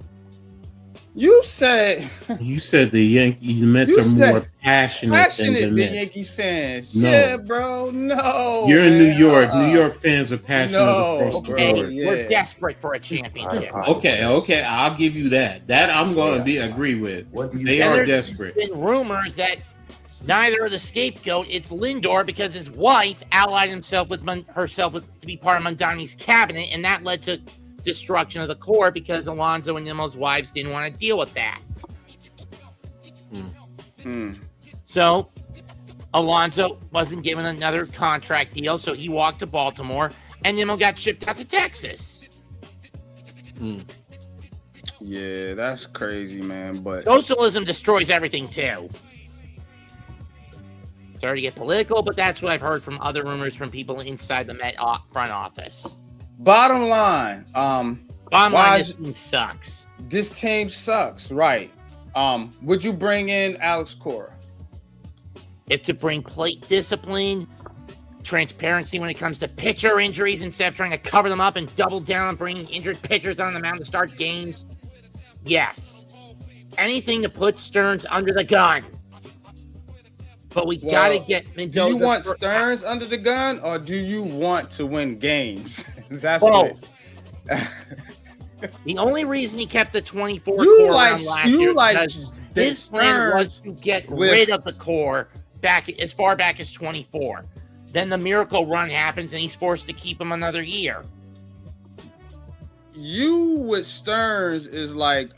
You said the Mets are more passionate than the Mets. Yankees fans. No. Yeah, bro. No. You're in man. New York. New York fans are passionate across the Okay, board. we're desperate for a championship. Okay, I'll give you that. That I'm going to agree with. They are desperate. There's been rumors that neither are the scapegoat. It's Lindor because his wife allied herself with to be part of Mondani's cabinet, and that led to destruction of the core because Alonso and Nimmo's wives didn't want to deal with that. So Alonso wasn't given another contract deal, so he walked to Baltimore, and Nimmo got shipped out to Texas. Yeah, that's crazy, man. But Socialism destroys everything too. Sorry to get political, but that's what I've heard from other rumors from people inside the Met front office. bottom line, This team sucks. This team sucks, right? Would you bring in Alex Cora? If to bring plate discipline, transparency when it comes to pitcher injuries instead of trying to cover them up and double down on bringing injured pitchers on the mound to start games, yes. Anything to put Stearns under the gun. But we gotta get Mendoza. Do you want Stearns under the gun, or do you want to win games? That's both. What. The only reason he kept the 24 You core like- around last you year like because the his plan was Stearns to get with- rid of the core back as far back as 24. Then the miracle run happens and he's forced to keep him another year. You with Stearns is like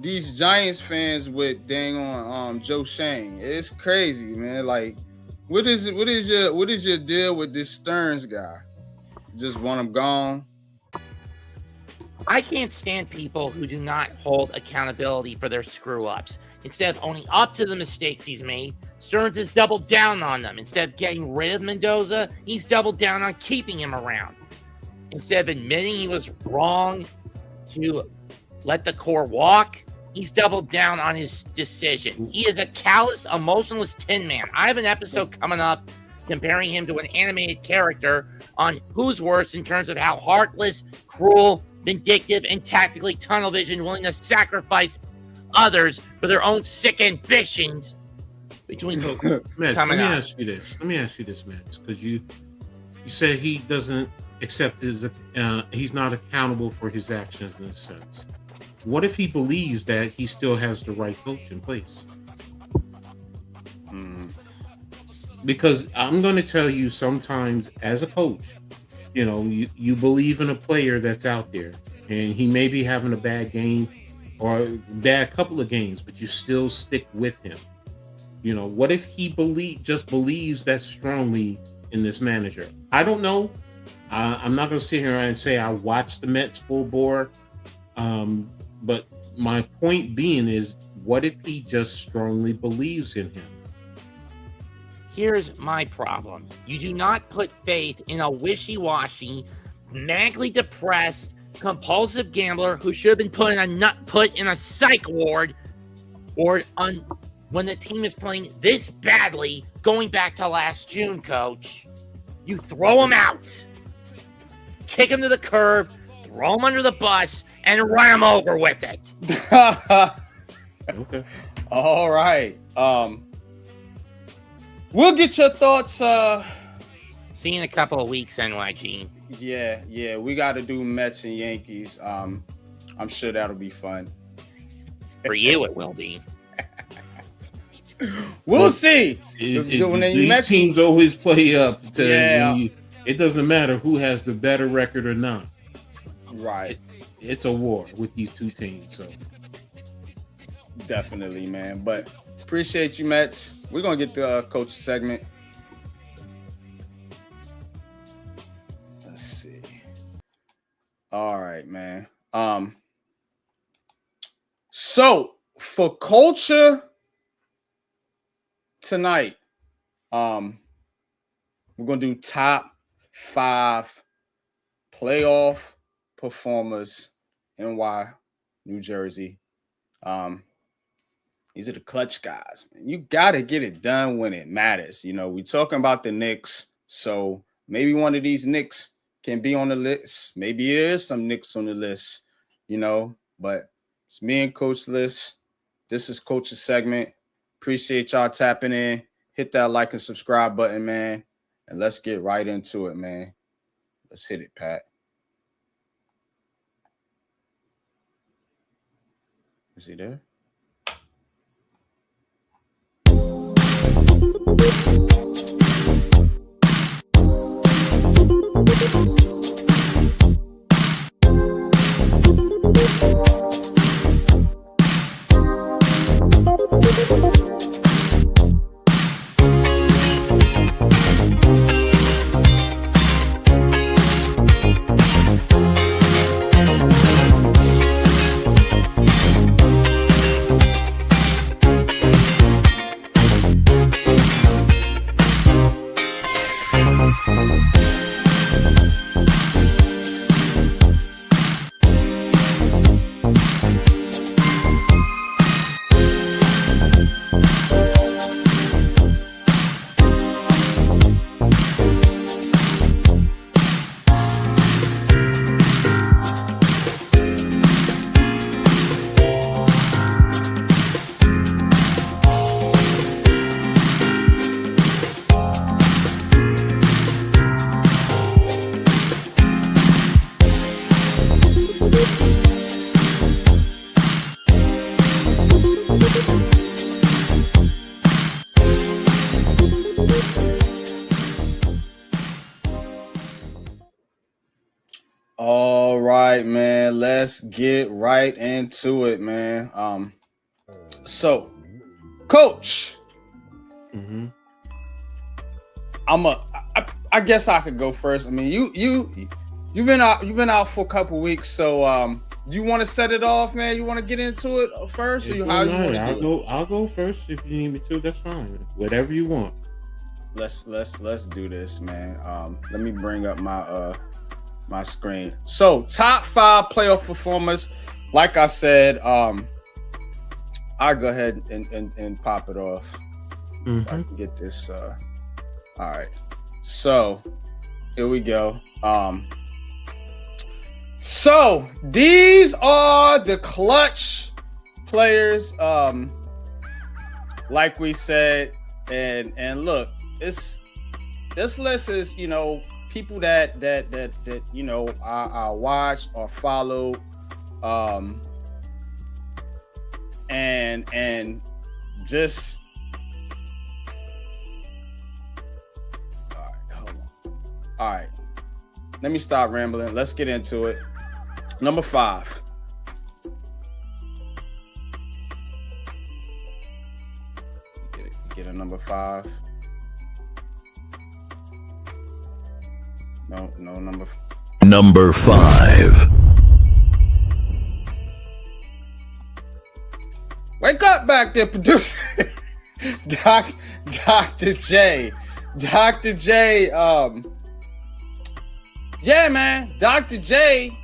these Giants fans with dang on Joe Shane. It's crazy, man. Like, what is your deal with this Stearns guy? Just want him gone? I can't stand people who do not hold accountability for their screw ups. Instead of owning up to the mistakes he's made, Stearns has doubled down on them. Instead of getting rid of Mendoza, he's doubled down on keeping him around. Instead of admitting he was wrong to let the core walk, he's doubled down on his decision. He is a callous, emotionless tin man. I have an episode coming up comparing him to an animated character on who's worse in terms of how heartless, cruel, vindictive, and tactically tunnel vision, willing to sacrifice others for their own sick ambitions. Between Matt, coming let up. me ask you this, Matt, because you said he doesn't accept he's not accountable for his actions in a sense. What if he believes that he still has the right coach in place? Because I'm going to tell you, sometimes as a coach, you believe in a player that's out there, and he may be having a bad game or a bad couple of games, but you still stick with him. What if he believes that strongly in this manager? I don't know. I'm not going to sit here and say I watched the Mets full bore. But my point being is, what if he just strongly believes in him? Here's my problem. You do not put faith in a wishy-washy, manically depressed, compulsive gambler who should have been put in a psych ward when the team is playing this badly going back to last June, coach. You throw him out. Kick him to the curb, throw him under the bus, and run him over with it. Okay. All right. We'll get your thoughts. See you in a couple of weeks, NYG. Yeah. We got to do Mets and Yankees. I'm sure that'll be fun. For you, it will be. We'll see. These teams always play up. It doesn't matter who has the better record or not. Right. It's a war with these two teams. So definitely, man. But appreciate you, Mets. We're gonna get the coach segment. Let's see. All right, man. So for culture tonight, we're We're gonna do top 5 playoff performers, NY, New Jersey. These are the clutch guys. You gotta get it done when it matters. You know, we talking about the Knicks, so maybe one of these Knicks can be on the list. Maybe there is some Knicks on the list, you know, but it's me and Coach List. This is Coach's segment. Appreciate y'all tapping in. Hit that like and subscribe button, man. And let's get right into it, man. Let's hit it, Pat. Is he there? All right, man. Let's get right into it, man. So, Coach, I guess I could go first. I mean, you've been out for a couple weeks, so you want to set it off, man? You want to get into it first, or I'll go first if you need me to. That's fine. Whatever you want. Let's do this, man. Let me bring up my screen. So, top 5 playoff performers. Like I said, I'll go ahead and pop it off. I can get this. All right. So, here we go. So these are the clutch players. Like we said, and look, this list is, you know, people that you know I watched or followed, and just all right. Let me stop rambling. Let's get into it. Number 5. Get a number 5. No number. Number 5. Wake up back there, producer. Dr. J. Dr. J. Yeah, man. Dr. J.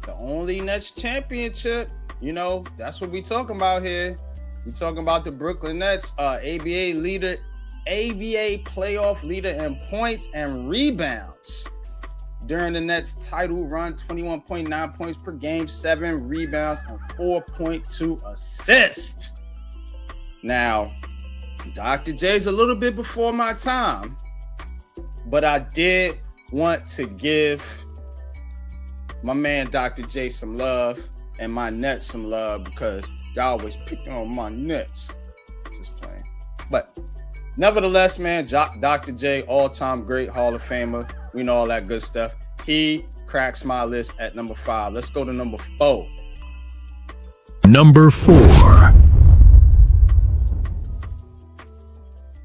The only Nets championship. You know, that's what we talking about here. We talking about the Brooklyn Nets, ABA leader, ABA playoff leader in points and rebounds during the Nets title run. 21.9 points per game, 7 rebounds, and 4.2 assists. Now, Dr. J's a little bit before my time, but I did want to give my man Dr. J some love and my Nets some love because y'all always picking on my Nets. Just playing. But nevertheless, man, Dr. J, all-time great Hall of Famer. We know all that good stuff. He cracks my list at number 5. Let's go to number 4. Number 4.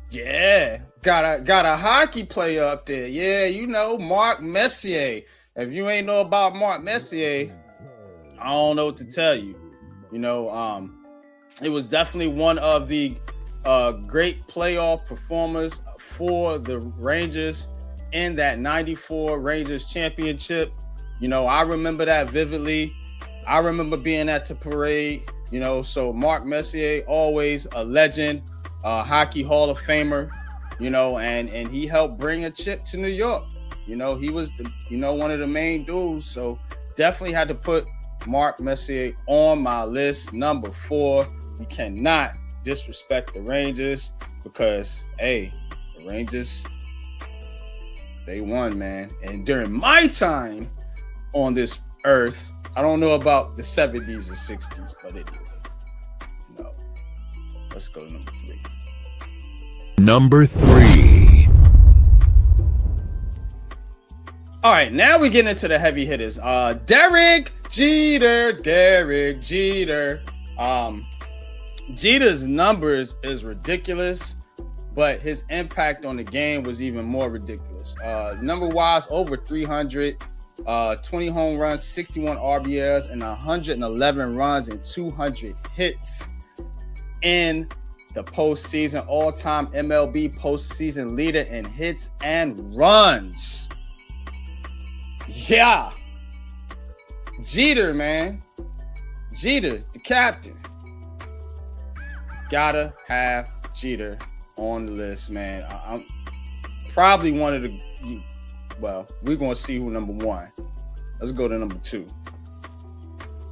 Yeah, got a hockey player up there. Yeah, you know, Mark Messier. If you ain't know about Mark Messier, I don't know what to tell you. You know, it was definitely one of the great playoff performers for the Rangers in that 94 Rangers championship. You know, I remember that vividly. I remember being at the parade, you know, so Mark Messier, always a legend, hockey Hall of Famer, you know, and he helped bring a chip to New York. You know, he was, one of the main dudes. So definitely had to put Mark Messier on my list. Number 4, we cannot disrespect the Rangers because, hey, the Rangers, they won, man. And during my time on this earth, I don't know about the 70s or 60s, but anyway, no. Let's go to number 3. Number 3. All right, now we get into the heavy hitters. Derek Jeter. Jeter's numbers is ridiculous, but his impact on the game was even more ridiculous. Number-wise, over 300, 20 home runs, 61 RBIs, and 111 runs and 200 hits in the postseason. All-time MLB postseason leader in hits and runs. Yeah. Jeter, man. Jeter, the captain. Gotta have Jeter on the list, man. I'm probably one of the, well, we're going to see who number 1. Let's go to number 2.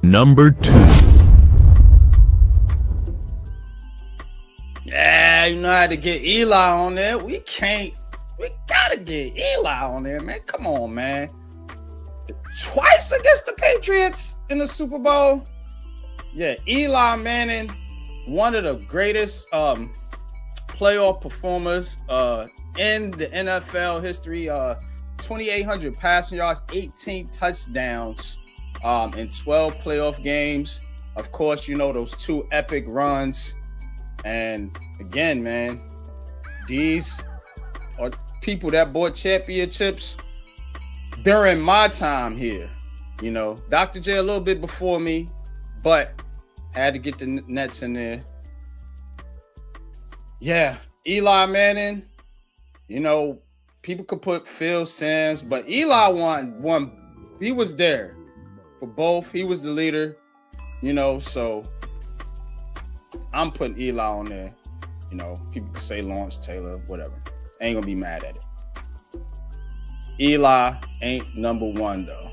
Number 2. Yeah, you know how to get Eli on there. We gotta get Eli on there, man. Come on, man. Twice against the Patriots in the Super Bowl. Yeah, Eli Manning, one of the greatest playoff performers in the NFL history. 2,800 passing yards, 18 touchdowns in 12 playoff games. Of course, you know those 2 epic runs. And again, man, these are people that bought championships during my time here. You know, Dr. J a little bit before me, but had to get the Nets in there. Yeah, Eli Manning, you know, people could put Phil Simms, but Eli won. He was there for both. He was the leader, you know, so I'm putting Eli on there. You know, people could say Lawrence Taylor, whatever. Ain't gonna be mad at it. Eli ain't number 1 though.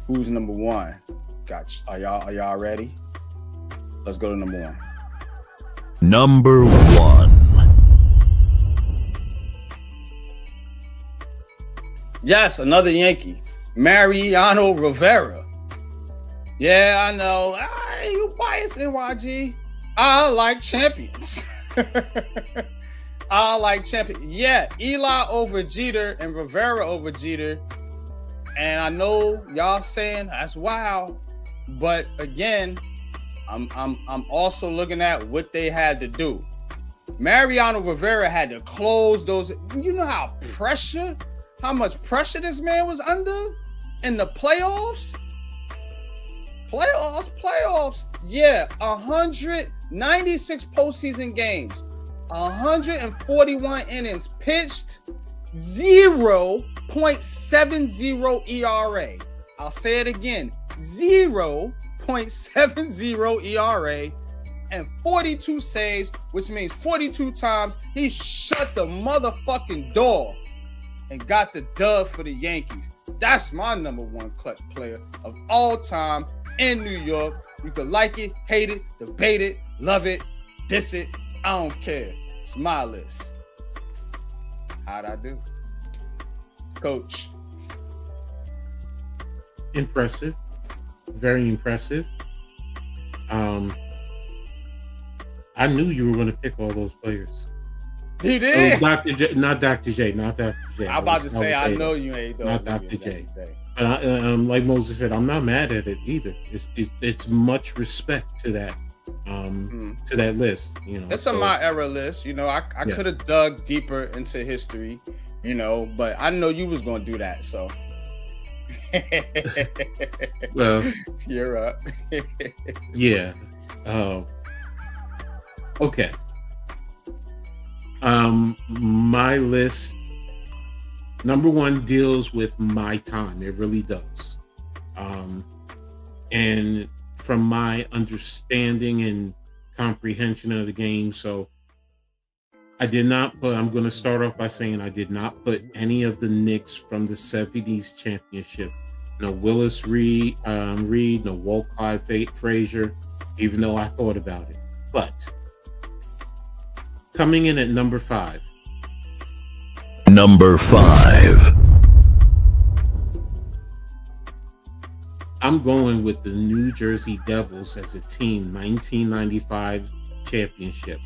Who's number 1? Gotcha. Are y'all ready? Let's go to number 1. Number 1. Yes, another Yankee. Mariano Rivera. Yeah, I know. You biased, NYG. I like champions. I like champions. Yeah, Eli over Jeter and Rivera over Jeter. And I know y'all saying that's wild, but again, I'm also looking at what they had to do. Mariano Rivera had to close those. You know how much pressure this man was under in the playoffs? Playoffs. Yeah, 196 postseason games, 141 innings pitched, 0.70 ERA. I'll say it again, 0.70 ERA and 42 saves, which means 42 times he shut the motherfucking door and got the dub for the Yankees. That's my number 1 clutch player of all time in New York. You could like it, hate it, debate it, love it, diss it. I don't care. It's my list. How'd I do? Coach. Impressive. Very impressive. I knew you were going to pick all those players. You did? Oh, Dr. J, not Dr. J. I'm about to say, I know you ain't though. Not Dr. J. And like Moses said, I'm not mad at it either. It's much respect to that to that list. You know, it's a my era list. You know, I could have dug deeper into history. You know, but I know you was gonna do that. So, well, you're up. Yeah. Okay. My list, number one, deals with my time. It really does. And from my understanding and comprehension of the game, so I did not put, I'm going to start off by saying I did not put any of the Knicks from the 70s championship. No Willis Reed, no Walt Clyde Frazier, even though I thought about it. But coming in at number 5. Number 5. I'm going with the New Jersey Devils as a team, 1995 championships.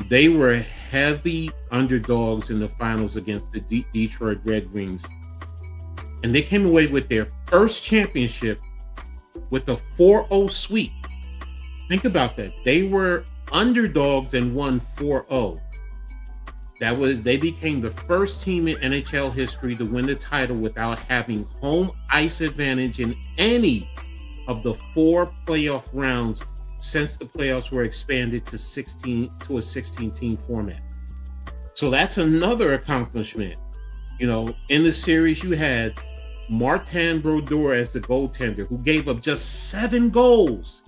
They were heavy underdogs in the finals against the Detroit Red Wings. And they came away with their first championship with a 4-0 sweep. Think about that. They were underdogs and won 4-0. They became the first team in NHL history to win the title without having home ice advantage in any of the 4 playoff rounds since the playoffs were expanded to a 16-team format. So that's another accomplishment. You know, in the series you had Martin Brodeur as the goaltender, who gave up just 7 goals.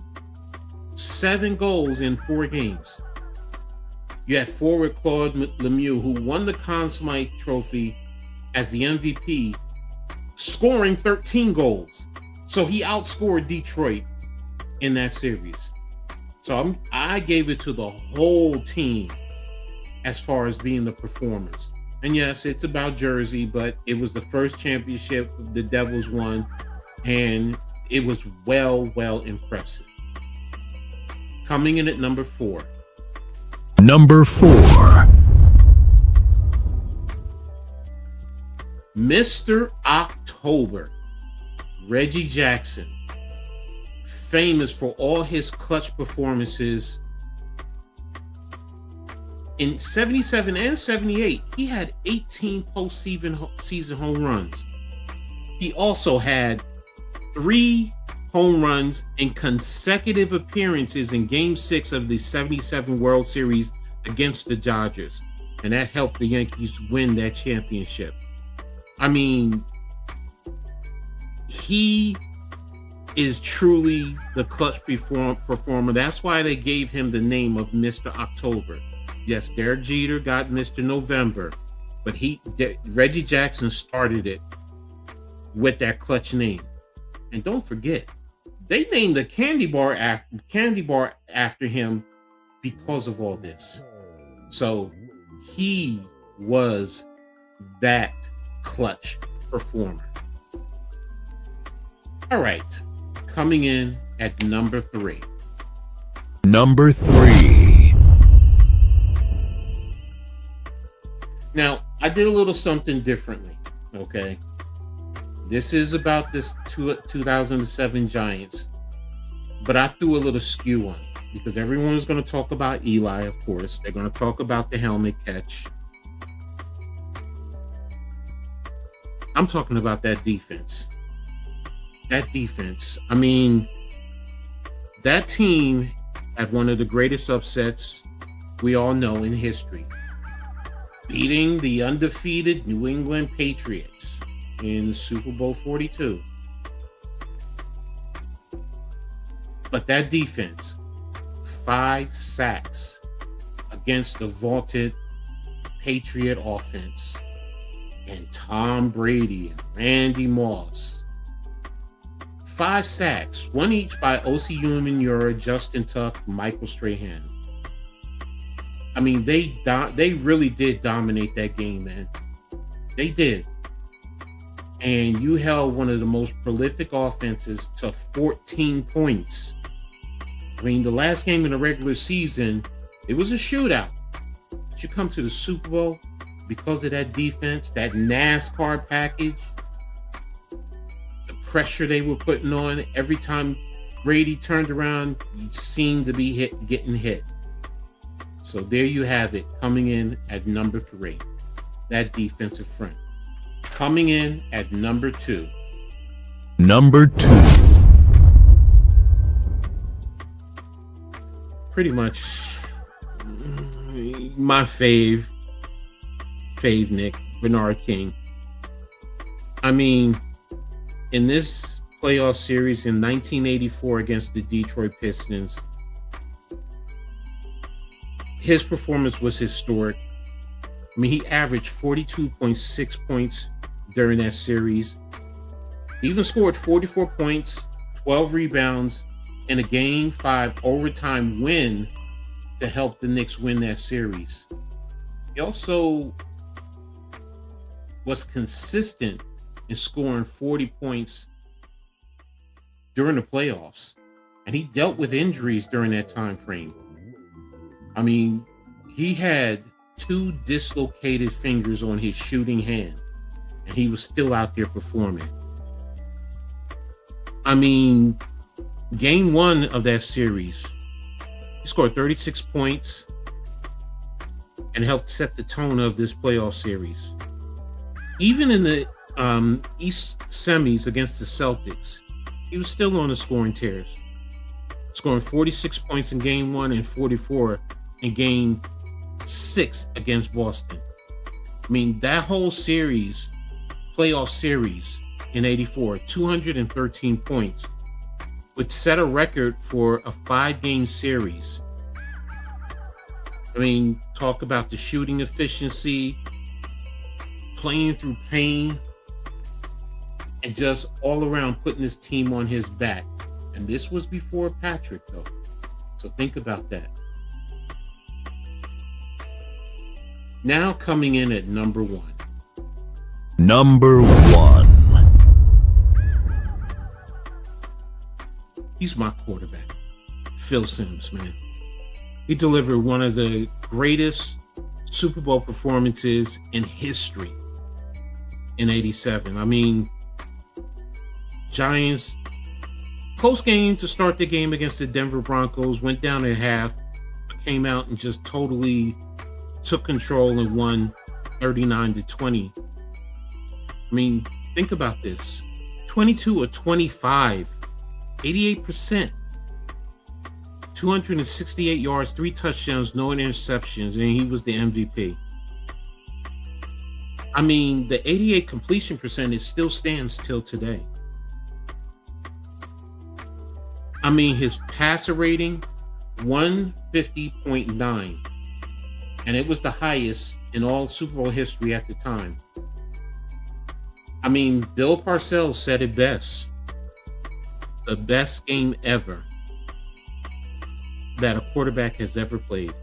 7 goals in 4 games. You had forward Claude Lemieux, who won the Conn Smythe Trophy as the MVP, scoring 13 goals. So he outscored Detroit in that series. So I gave it to the whole team as far as being the performers. And yes, it's about Jersey, but it was the first championship the Devils won, and it was well impressive. Coming in at number 4. Number 4. Mr. October, Reggie Jackson, famous for all his clutch performances. In 77 and 78, he had 18 postseason home runs. He also had 3 home runs in consecutive appearances in Game 6 of the 77 World Series against the Dodgers. And that helped the Yankees win that championship. I mean, he is truly the clutch performer. That's why they gave him the name of Mr. October. Yes, Derek Jeter got Mr. November, but Reggie Jackson started it with that clutch name. And don't forget, they named a candy bar after him because of all this. So he was that clutch performer. All right, coming in at number 3. Number 3. Now, I did a little something differently, okay? This is about this 2007 Giants, but I threw a little skew on it because everyone's going to talk about Eli, of course. They're going to talk about the helmet catch. I'm talking about that defense. That defense. I mean, that team had one of the greatest upsets we all know in history, beating the undefeated New England Patriots in Super Bowl 42. But that defense, 5 sacks against the vaunted Patriot offense, and Tom Brady and Randy Moss. 5 sacks, 1 each by O.C. Umenyiora, Justin Tuck, Michael Strahan. I mean, they really did dominate that game, man. They did. And you held one of the most prolific offenses to 14 points. I mean, the last game in the regular season, it was a shootout. But you come to the Super Bowl because of that defense, that NASCAR package, the pressure they were putting on. Every time Brady turned around, you seemed to be getting hit. So there you have it, coming in at number 3, that defensive front. Coming in at number 2. Number 2. Pretty much my fave Nick, Bernard King. I mean, in this playoff series in 1984 against the Detroit Pistons, his performance was historic. I mean, he averaged 42.6 points during that series. He even scored 44 points, 12 rebounds in a Game 5 overtime win to help the Knicks win that series. He also was consistent in scoring 40 points during the playoffs, and he dealt with injuries during that time frame. I mean, he had 2 dislocated fingers on his shooting hand, and he was still out there performing. I mean, Game 1 of that series, he scored 36 points and helped set the tone of this playoff series. Even in the East semis against the Celtics, he was still on the scoring tears, scoring 46 points in Game 1 and 44 in Game 6 against Boston. I mean, that whole series, playoff series in 84, 213 points, which set a record for a 5-game series. I mean, talk about the shooting efficiency, playing through pain, and just all around putting his team on his back. And this was before Patrick, though. So think about that. Now coming in at number 1. Number 1. He's my quarterback, Phil Simms, man. He delivered one of the greatest Super Bowl performances in history in 87. I mean, Giants, close game to start the game against the Denver Broncos, went down at half, came out and just totally took control and won 39-20. I mean, think about this. 22 of 25, 88%, 268 yards, 3 touchdowns, no interceptions, and he was the MVP. I mean, the 88 completion percentage still stands till today. I mean, his passer rating, 150.9, and it was the highest in all Super Bowl history at the time. I mean, Bill Parcells said it best. The best game ever that a quarterback has ever played.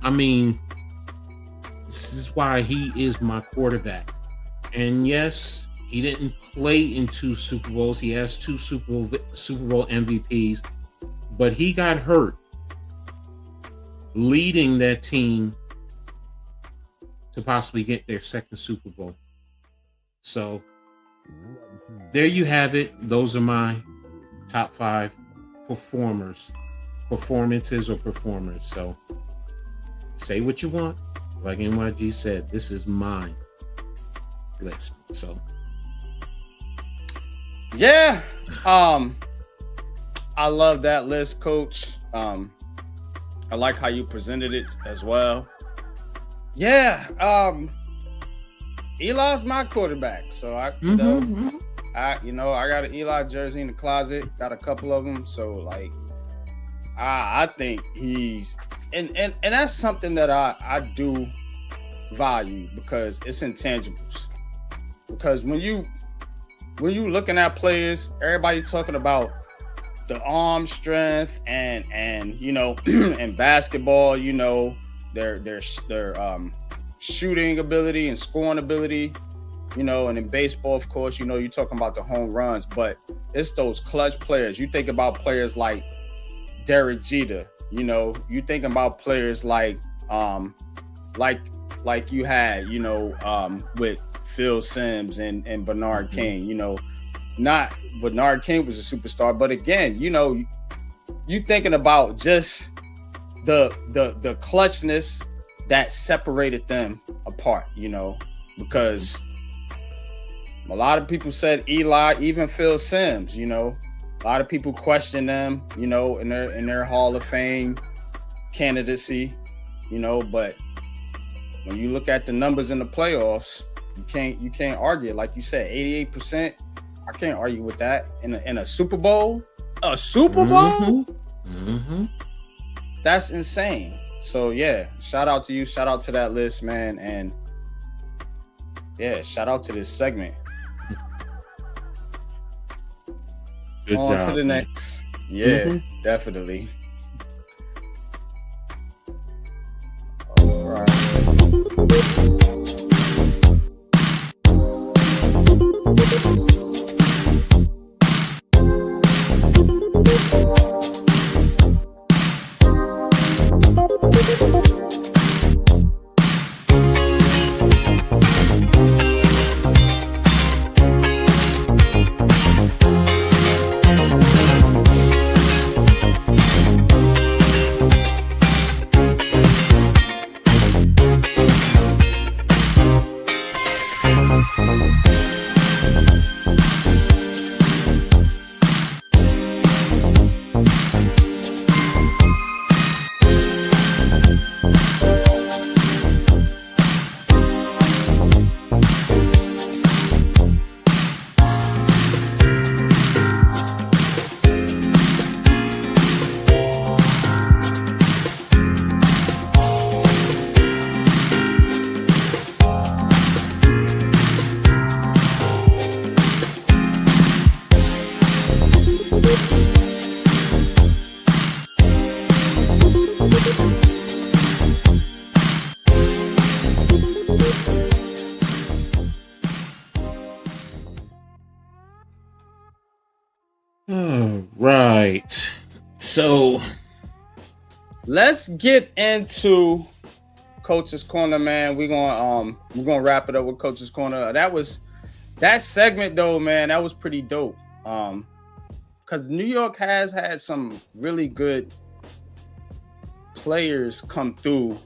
I mean, this is why he is my quarterback. And yes, he didn't play in 2 Super Bowls. He has 2 Super Bowl MVPs, but he got hurt leading that team to possibly get their 2nd Super Bowl. So there you have it. Those are my top 5 performances or performers. So say what you want. Like NYG said, this is my list. So yeah, I love that list, Coach. I like how you presented it as well. Yeah, Eli's my quarterback, so I got an Eli jersey in the closet, got a couple of them. So like, I think he's and that's something that I do value, because it's intangibles. Because when you looking at players, everybody talking about the arm strength and you know in basketball, you know, their shooting ability and scoring ability, you know, and in baseball, of course, you know, you're talking about the home runs, but it's those clutch players. You think about players like Derek Jeter, you know, you think about players like you had, you know, with Phil Simms and Bernard King, you know. Not Bernard King was a superstar, but again, you know, you thinking about just the clutchness that separated them apart, you know, because a lot of people said Eli, even Phil Simms, you know, A lot of people question them, in their Hall of Fame candidacy, but when you look at the numbers in the playoffs, you can't argue. Like you said, 88%. I can't argue with that. In a Super Bowl, that's insane. So yeah, shout out to you. Shout out to that list, man, and yeah, shout out to this segment. Good On job, to the man. next. Yeah, definitely. All right. All right. So Let's get into Coach's Corner, man. We're gonna wrap it up with Coach's Corner. That segment though, man, that was pretty dope. Because New York has had some really good players come through,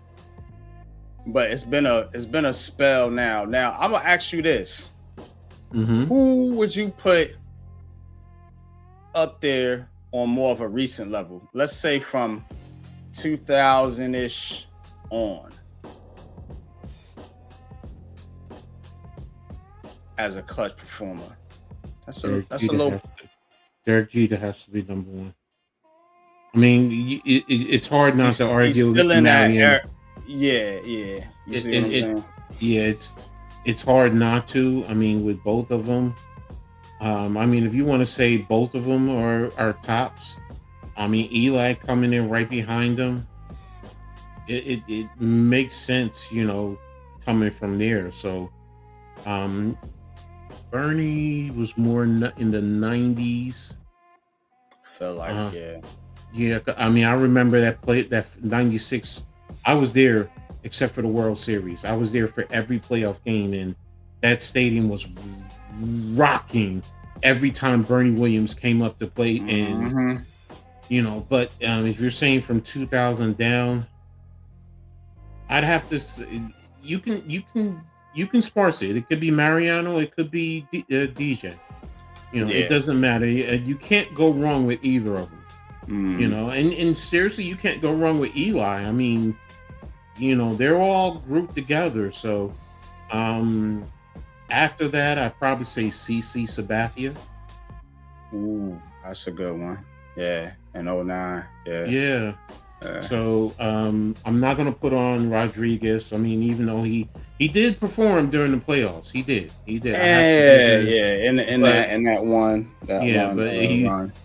but it's been a spell now. Now I'm gonna ask you this: who would you put up there on more of a recent level? Let's say from 2000-ish on, as a clutch performer. That's a little. Derek Jeter has to be number one. I mean, it's hard not to argue. Still in that era. It's hard not to. I mean, with both of them. I mean, if you want to say both of them are tops, I mean, Eli coming in right behind them, it makes sense, coming from there. So, Bernie was more in the 90s. Felt like, Yeah, I mean, I remember that 96. I was there, except for the World Series. I was there for every playoff game, and that stadium was rocking every time Bernie Williams came up to play. And but if you're saying from 2000 down, I'd have to say, you can sparse it. It could be Mariano, it could be DJ. It doesn't matter. You can't go wrong with either of them. And seriously, you can't go wrong with Eli. I mean, they're all grouped together. So after that, I'd probably say CC Sabathia. Ooh, that's a good one. Yeah, in 09. Yeah. So I'm not gonna put on Rodriguez. I mean, even though he did perform during the playoffs, he did. In that one.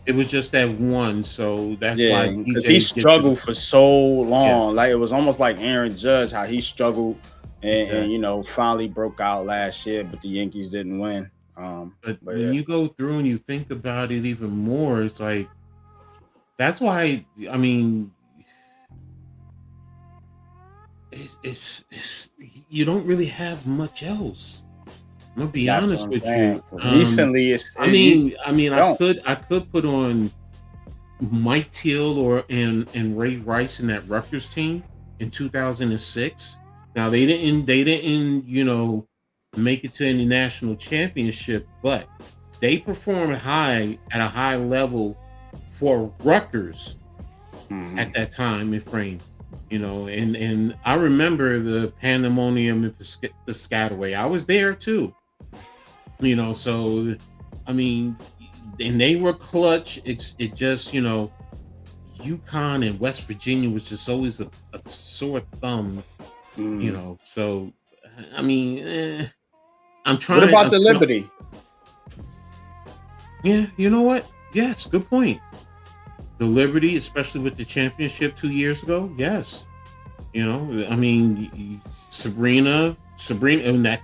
It was just that one. So that's why because he struggled for so long. Yes. Like it was almost like Aaron Judge, how he struggled and finally broke out last year, but the Yankees didn't win. But when you go through and you think about it even more, it's like that's why. I mean. It's you don't really have much else. I'm gonna be honest with you. Recently, I could put on Mike Teal and Ray Rice in that Rutgers team in 2006. Now they didn't make it to any national championship, but they performed at a high level for Rutgers at that time and frame, and I remember the pandemonium at the Piscataway. I was there too, so I mean, and they were clutch. It just, UConn and West Virginia was just always a sore thumb, so I mean, I'm trying. What about the Liberty? Yeah, you know what? Yes, good point. The Liberty, especially with the championship 2 years ago, yes. I mean, Sabrina, and that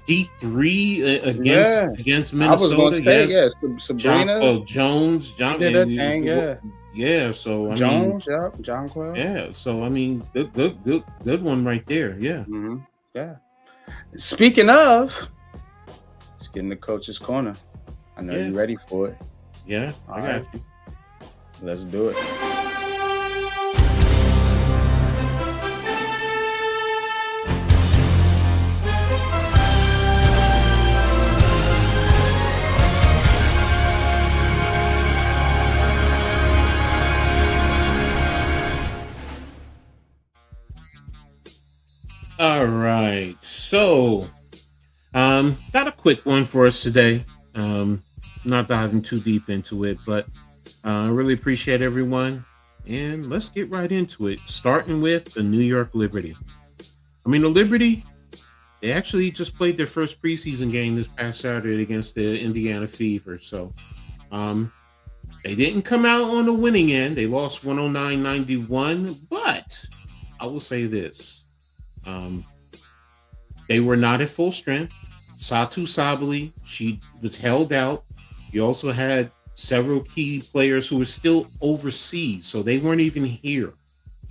deep three against Minnesota. I was going to say, yes. Sabrina Jones, John did a thing, yeah. So Jones, John Quell. Yeah. So I mean, good one right there. Yeah. Mm-hmm. Yeah. Speaking of, let's get in the coach's corner. I know you're ready for it. Yeah, I got you. Let's do it. All right. So, got a quick one for us today. Not diving too deep into it, but I really appreciate everyone. And let's get right into it, starting with the New York Liberty. I mean, the Liberty, they actually just played their first preseason game this past Saturday against the Indiana Fever. So they didn't come out on the winning end. They lost 109-91, but I will say this. They were not at full strength. Satu Sabali, she was held out. You also had several key players who were still overseas, so they weren't even here.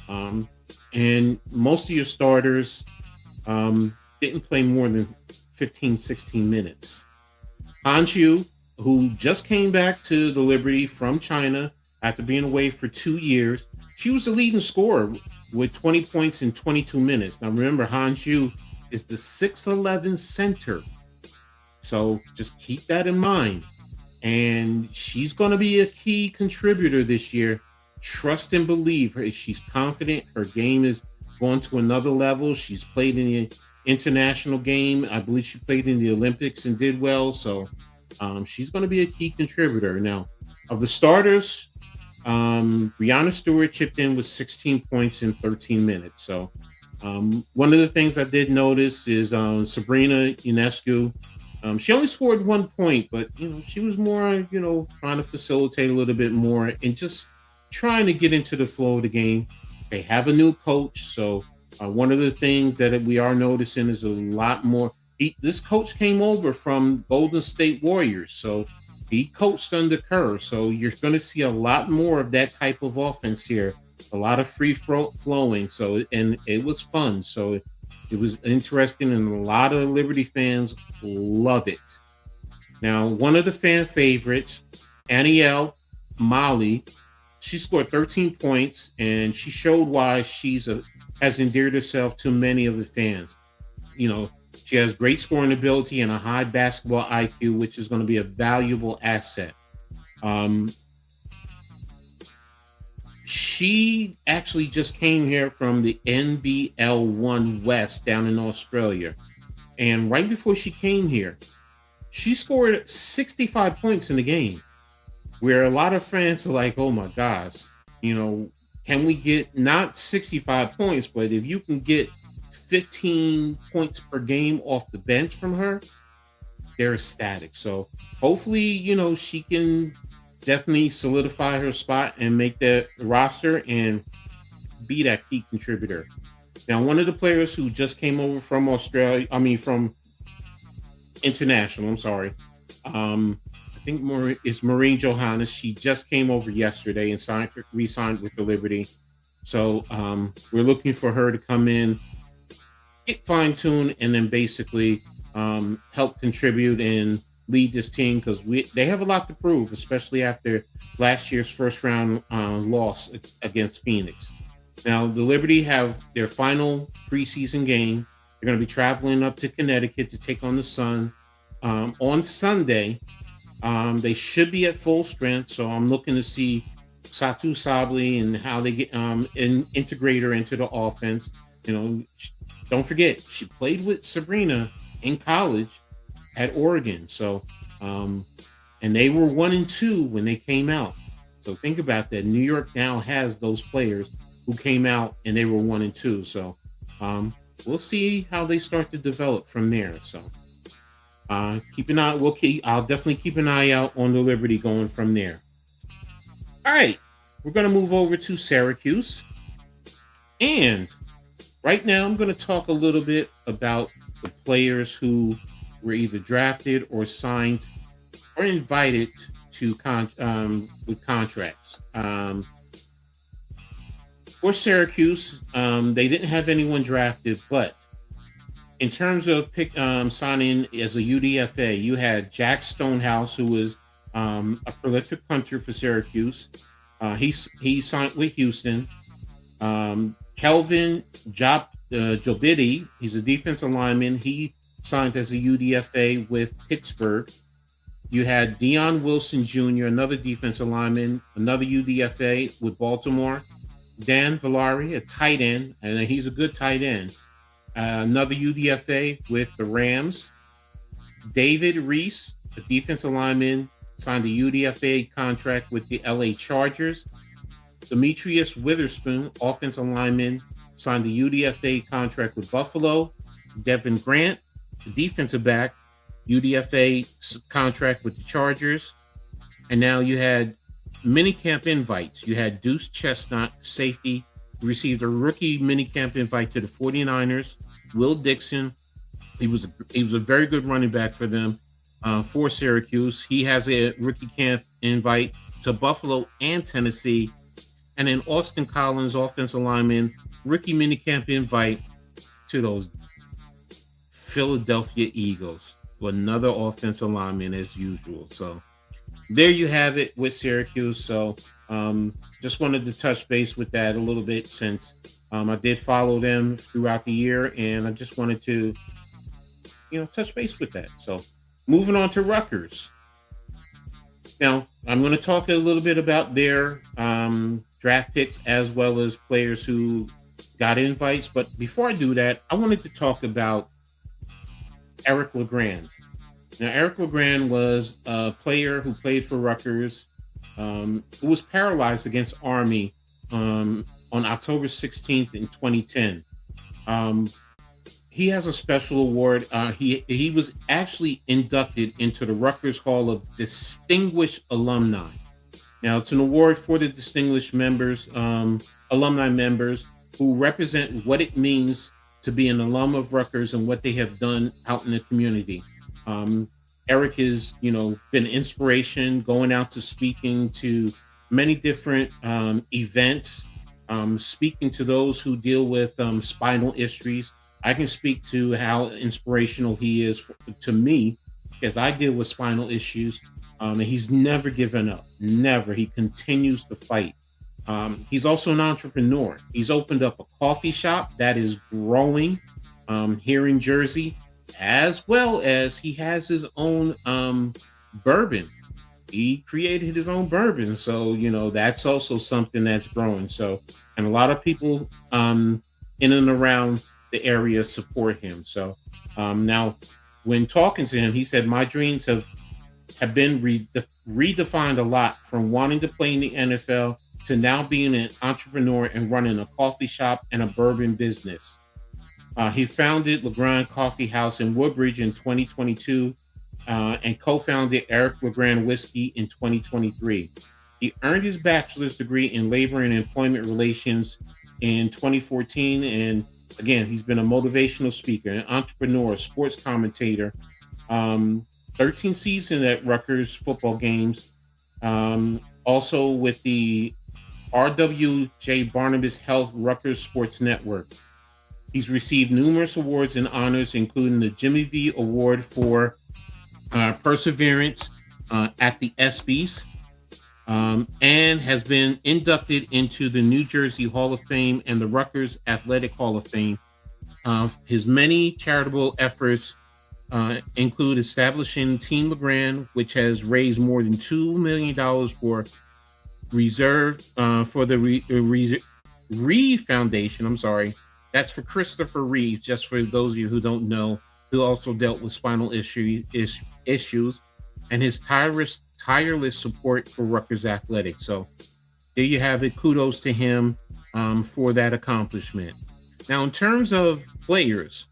And most of your starters didn't play more than 15, 16 minutes. Han Xiu, who just came back to the Liberty from China after being away for 2 years, she was the leading scorer with 20 points in 22 minutes. Now, remember, Han Xiu is the 6'11 center. So just keep that in mind. And she's going to be a key contributor this year. Trust and believe her. She's confident. Her game is going to another level. She's played in the international game. I believe she played in the Olympics and did well. So she's going to be a key contributor. Now, of the starters, Brianna Stewart chipped in with 16 points in 13 minutes. So one of the things I did notice is Sabrina Ionescu. She only scored 1 point, but she was more, trying to facilitate a little bit more and just trying to get into the flow of the game. They have a new coach, so one of the things that we are noticing is a lot more. This coach came over from Golden State Warriors, so he coached under Kerr. So you're going to see a lot more of that type of offense here, a lot of free flowing. So and it was fun. So it was interesting, and a lot of Liberty fans love it. Now, one of the fan favorites, Anielle Molly, she scored 13 points, and she showed why has endeared herself to many of the fans. She has great scoring ability and a high basketball IQ, which is going to be a valuable asset. She actually just came here from the NBL 1 West down in Australia. And right before she came here, she scored 65 points in the game, where a lot of fans were like, oh my gosh, can we get not 65 points, but if you can get 15 points per game off the bench from her, they're ecstatic. So hopefully, she can definitely solidify her spot and make the roster and be that key contributor. Now, one of the players who just came over from from international, I think it's Maureen Johannes. She just came over yesterday and re-signed with the Liberty. So we're looking for her to come in, get fine-tuned, and then basically help contribute and lead this team, because they have a lot to prove, especially after last year's first round loss against Phoenix. Now, the Liberty have their final preseason game. They're going to be traveling up to Connecticut to take on the Sun. on Sunday, they should be at full strength. So I'm looking to see Satu Sabli and how they get integrate her into the offense. Don't forget she played with Sabrina in college at Oregon. So and they were 1-2 when they came out. So think about that. New York now has those players who came out and they were 1-2. So we'll see how they start to develop from there. So keep an eye. I'll definitely keep an eye out on the Liberty going from there. All right, we're going to move over to Syracuse. And right now I'm going to talk a little bit about the players who were either drafted or signed or invited to with contracts. For Syracuse, they didn't have anyone drafted, but in terms of signing as a UDFA, you had Jack Stonehouse, who was a prolific punter for Syracuse. He signed with Houston. Kelvin Jobidi, he's a defensive lineman. He signed as a UDFA with Pittsburgh. You had Deion Wilson Jr., another defensive lineman, another UDFA with Baltimore. Dan Villari, a tight end, and he's a good tight end. Another UDFA with the Rams. David Reese, a defensive lineman, signed a UDFA contract with the LA Chargers. Demetrius Witherspoon, offensive lineman, signed a UDFA contract with Buffalo. Devin Grant, the defensive back, UDFA contract with the Chargers. And now you had minicamp invites. You had Deuce Chestnut, safety, who received a rookie minicamp invite to the 49ers. Will Dixon, he was a very good running back for them, for Syracuse. He has a rookie camp invite to Buffalo and Tennessee. And then Austin Collins, offensive lineman, rookie minicamp invite to those Philadelphia Eagles, with another offensive lineman as usual. So there you have it with Syracuse. So just wanted to touch base with that a little bit, since I did follow them throughout the year, and I just wanted to, touch base with that. So moving on to Rutgers. Now, I'm going to talk a little bit about their draft picks as well as players who got invites. But before I do that, I wanted to talk about Eric LeGrand. Now, Eric LeGrand was a player who played for Rutgers, who was paralyzed against Army on October 16th in 2010. He has a special award. He was actually inducted into the Rutgers Hall of Distinguished Alumni. Now, it's an award for the distinguished members, alumni members, who represent what it means to be an alum of Rutgers and what they have done out in the community. Eric has, been inspiration, going out to speaking to many different events, speaking to those who deal with spinal issues. I can speak to how inspirational he is to me, because I deal with spinal issues, and he's never given up. Never. He continues to fight. He's also an entrepreneur. He's opened up a coffee shop that is growing here in Jersey, as well as he has his own bourbon. He created his own bourbon. So, that's also something that's growing. So, and a lot of people in and around the area support him. So now when talking to him, he said, my dreams have been redefined a lot, from wanting to play in the NFL to now being an entrepreneur and running a coffee shop and a bourbon business. He founded LeGrand Coffee House in Woodbridge in 2022 and co-founded Eric LeGrand Whiskey in 2023. He earned his bachelor's degree in labor and employment relations in 2014. And again, he's been a motivational speaker, an entrepreneur, sports commentator, 13 seasons at Rutgers football games, also with the RWJ Barnabas Health Rutgers Sports Network. He's received numerous awards and honors, including the Jimmy V Award for Perseverance at the ESPYs, and has been inducted into the New Jersey Hall of Fame and the Rutgers Athletic Hall of Fame. His many charitable efforts include establishing Team LeGrand, which has raised more than $2 million for reserve for the Reeve Foundation. I'm sorry. That's for Christopher Reeve, just for those of you who don't know, who also dealt with spinal issues, and his tireless support for Rutgers athletics. So there you have it. Kudos to him for that accomplishment. Now, in terms of players,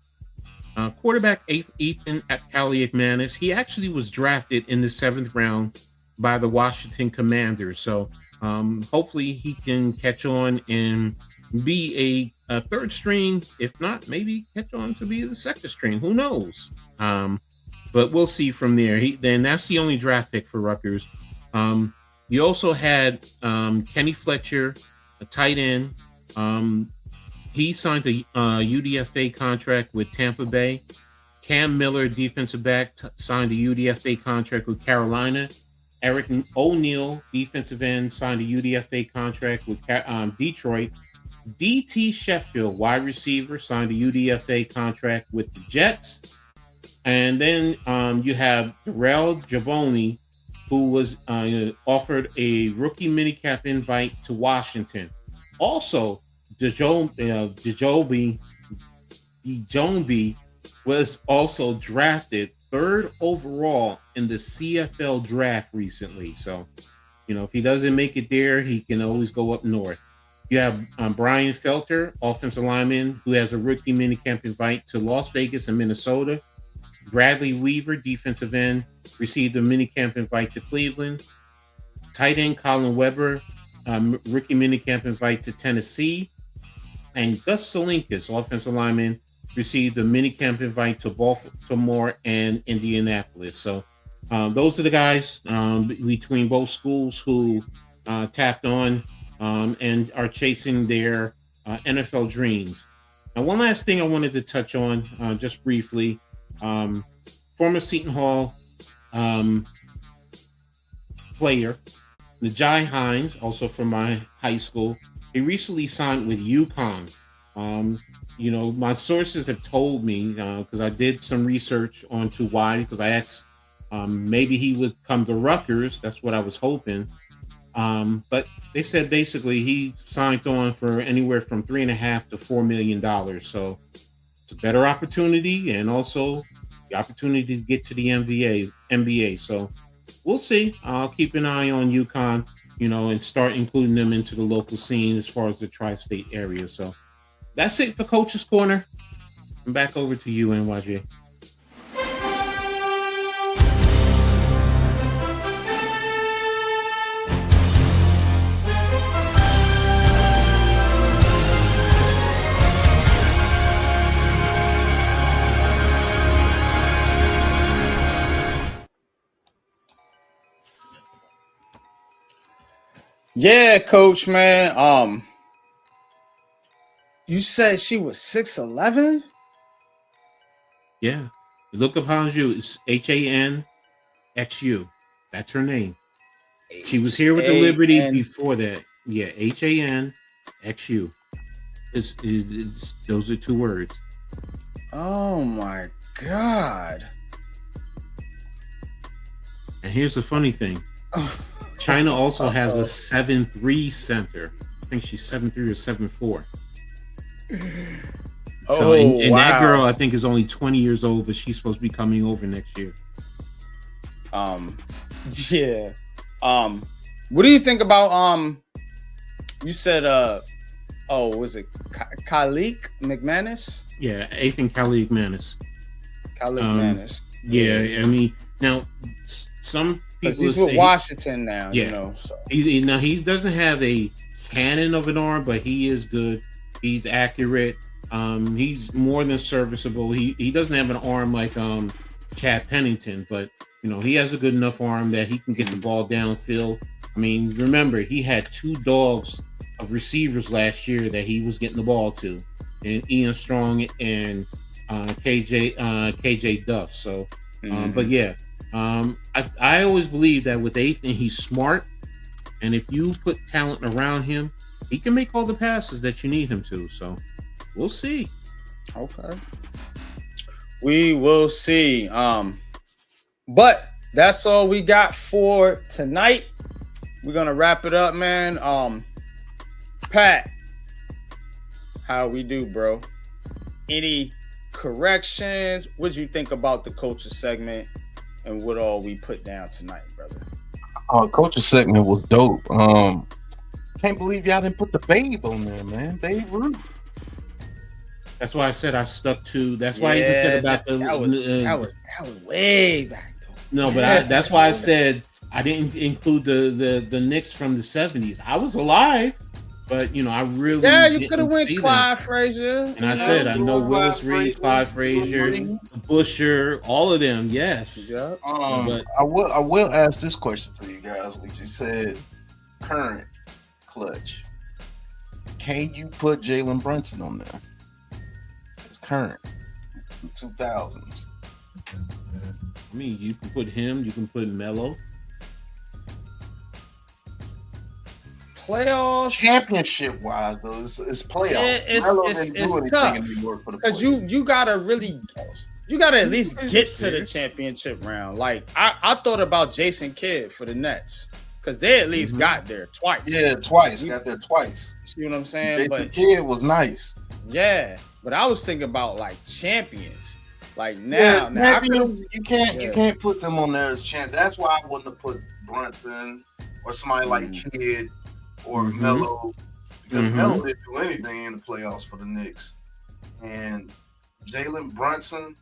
quarterback Ethan Kaliakmanis, he actually was drafted in the 7th round by the Washington Commanders. So hopefully he can catch on and be a 3rd string. If not, maybe catch on to be the 2nd string. Who knows? But we'll see from there. Then that's the only draft pick for Rutgers. You also had Kenny Fletcher, a tight end. He signed a UDFA contract with Tampa Bay. Cam Miller, defensive back, signed a UDFA contract with Carolina. Eric O'Neal, defensive end, signed a UDFA contract with Detroit. DT Sheffield, wide receiver, signed a UDFA contract with the Jets. And then you have Darrell Jaboni, who was offered a rookie minicamp invite to Washington. Also, Djombi was also drafted 3rd overall in the CFL draft recently. So, if he doesn't make it there, he can always go up north. You have Brian Felter, offensive lineman, who has a rookie minicamp invite to Las Vegas and Minnesota. Bradley Weaver, defensive end, received a minicamp invite to Cleveland. Tight end Colin Weber, rookie minicamp invite to Tennessee. And Gus Solinkas, offensive lineman, received a minicamp invite to Baltimore and Indianapolis. So those are the guys between both schools who tapped on and are chasing their NFL dreams. Now, one last thing I wanted to touch on just briefly. Former Seton Hall player, Najai Hines, also from my high school, he recently signed with UConn. My sources have told me, because I did some research onto why, because I asked maybe he would come to Rutgers. That's what I was hoping. But they said basically he signed on for anywhere from $3.5 to $4 million. So it's a better opportunity, and also the opportunity to get to the NBA. So we'll see. I'll keep an eye on UConn, and start including them into the local scene as far as the tri-state area. So that's it for Coach's Corner. I'm back over to you, NYJ. Yeah, Coach, man. You said she was 6'11"? Yeah. Look up Hanju. It's HANXU. That's her name. She was here with the Liberty before that. Yeah, HANXU. It's those are 2 words. Oh my God. And here's the funny thing. China also has a 7'3" center. I think she's 7'3" or 7'4". So, and that girl, I think, is only 20 years old, but she's supposed to be coming over next year. Yeah. What do you think about you said was it Kalik McManus? Yeah, Ethan Kaliakmanis. Yeah, I mean, now some people he's with Washington now, yeah. So he doesn't have a cannon of an arm, but he is good. He's accurate. He's more than serviceable. He doesn't have an arm like Chad Pennington, but he has a good enough arm that he can get the ball downfield. I mean, remember, he had 2 dogs of receivers last year that he was getting the ball to, and Ian Strong and KJ Duff. So, but yeah, I always believe that with Ethan, he's smart, and if you put talent around him, he can make all the passes that you need him to. So, we'll see. Okay. We will see. But that's all we got for tonight. We're gonna wrap it up, man. Pat, how we do, bro? Any corrections? What'd you think about the coaches segment and what all we put down tonight, brother? Coach's segment was dope. Can't believe y'all didn't put the Babe on there, man. Babe Ruth. That's why I said I stuck to. That's why I even said about that was way back though. No, but that's why I said I didn't include the Knicks from the 70s. I was alive, but I really you could have went Clyde Frazier. And I said I know Willis Reed, Clyde Frazier, Busher, all of them. Yes. Yep. But I will ask this question to you guys, which you said current clutch. Can you put Jalen Brunson on there? It's current 2000s. I mean, you can put him. You can put Melo. Playoffs, championship wise though, it's playoffs. It's tough because you gotta at least get to the championship round. Like I thought about Jason Kidd for the Nets because they at least got there twice. Yeah, twice. Got there twice. See what I'm saying? Jason Kidd was nice. Yeah, but I was thinking about like champions. Like now you can't put them on there as champ. That's why I wouldn't have put Brunson or somebody like Kidd or Melo, because Melo didn't do anything in the playoffs for the Knicks. And Jalen Brunson,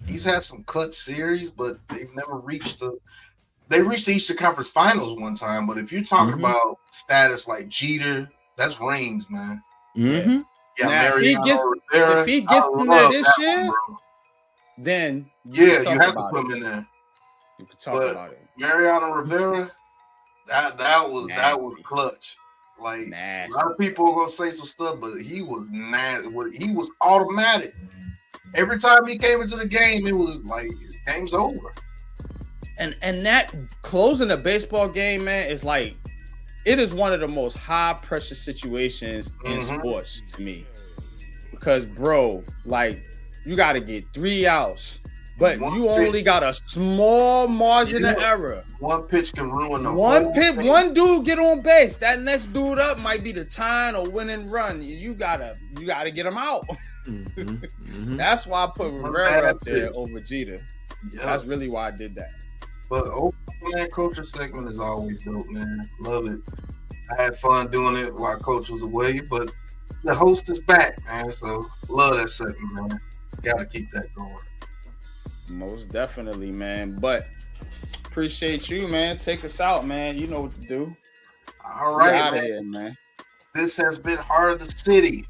he's had some clutch series, but they've never reached they reached the Eastern Conference Finals one time. But if you're talking about status like Jeter, that's rings, man. Mm-hmm. Yeah, now, if he gets in there this year, then you have to put him in there. You can talk about it. Mariano Rivera, that was clutch. Like nasty. A lot of people are gonna say some stuff, but he was nasty. He was automatic. Every time he came into the game, it was like his game's over. And that closing a baseball game, man, is like it is one of the most high pressure situations in sports to me. Because bro, like you gotta get 3 outs. But you only got a small margin of error. One pitch can ruin the whole thing. One dude get on base. That next dude up might be the tying or winning run. You gotta get him out. That's why I put Rivera up there over Jeter. Yep. That's really why I did that. But man, coach's segment is always dope, man. Love it. I had fun doing it while Coach was away, but the host is back, man. So love that segment, man. Gotta keep that going. Most definitely, man. But appreciate you, man. Take us out, man. You know what to do. All right, out of here, man. This has been Heart of the City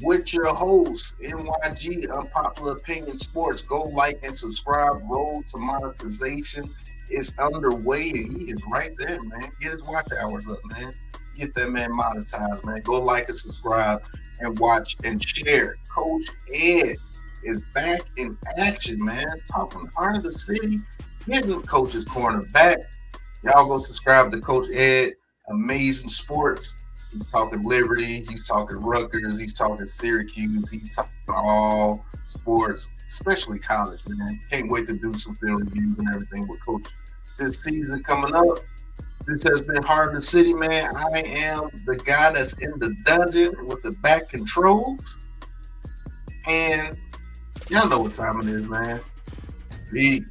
with your host, NYG Unpopular Opinion Sports. Go like and subscribe. Road to monetization is underway, and he is right there, man. Get his watch hours up, man. Get that man monetized, man. Go like and subscribe and watch and share. Coach Ed is back in action, man. Talking Heart of the City, getting Coach's Corner back. Y'all go subscribe to Coach Ed, Amazing Sports. He's talking Liberty, he's talking Rutgers, he's talking Syracuse, he's talking all sports, especially college, man. Can't wait to do some film reviews and everything with Coach this season coming up. This has been Heart of the City, man. I am the guy that's in the dungeon with the back controls. And y'all know what time it is, man. Peace.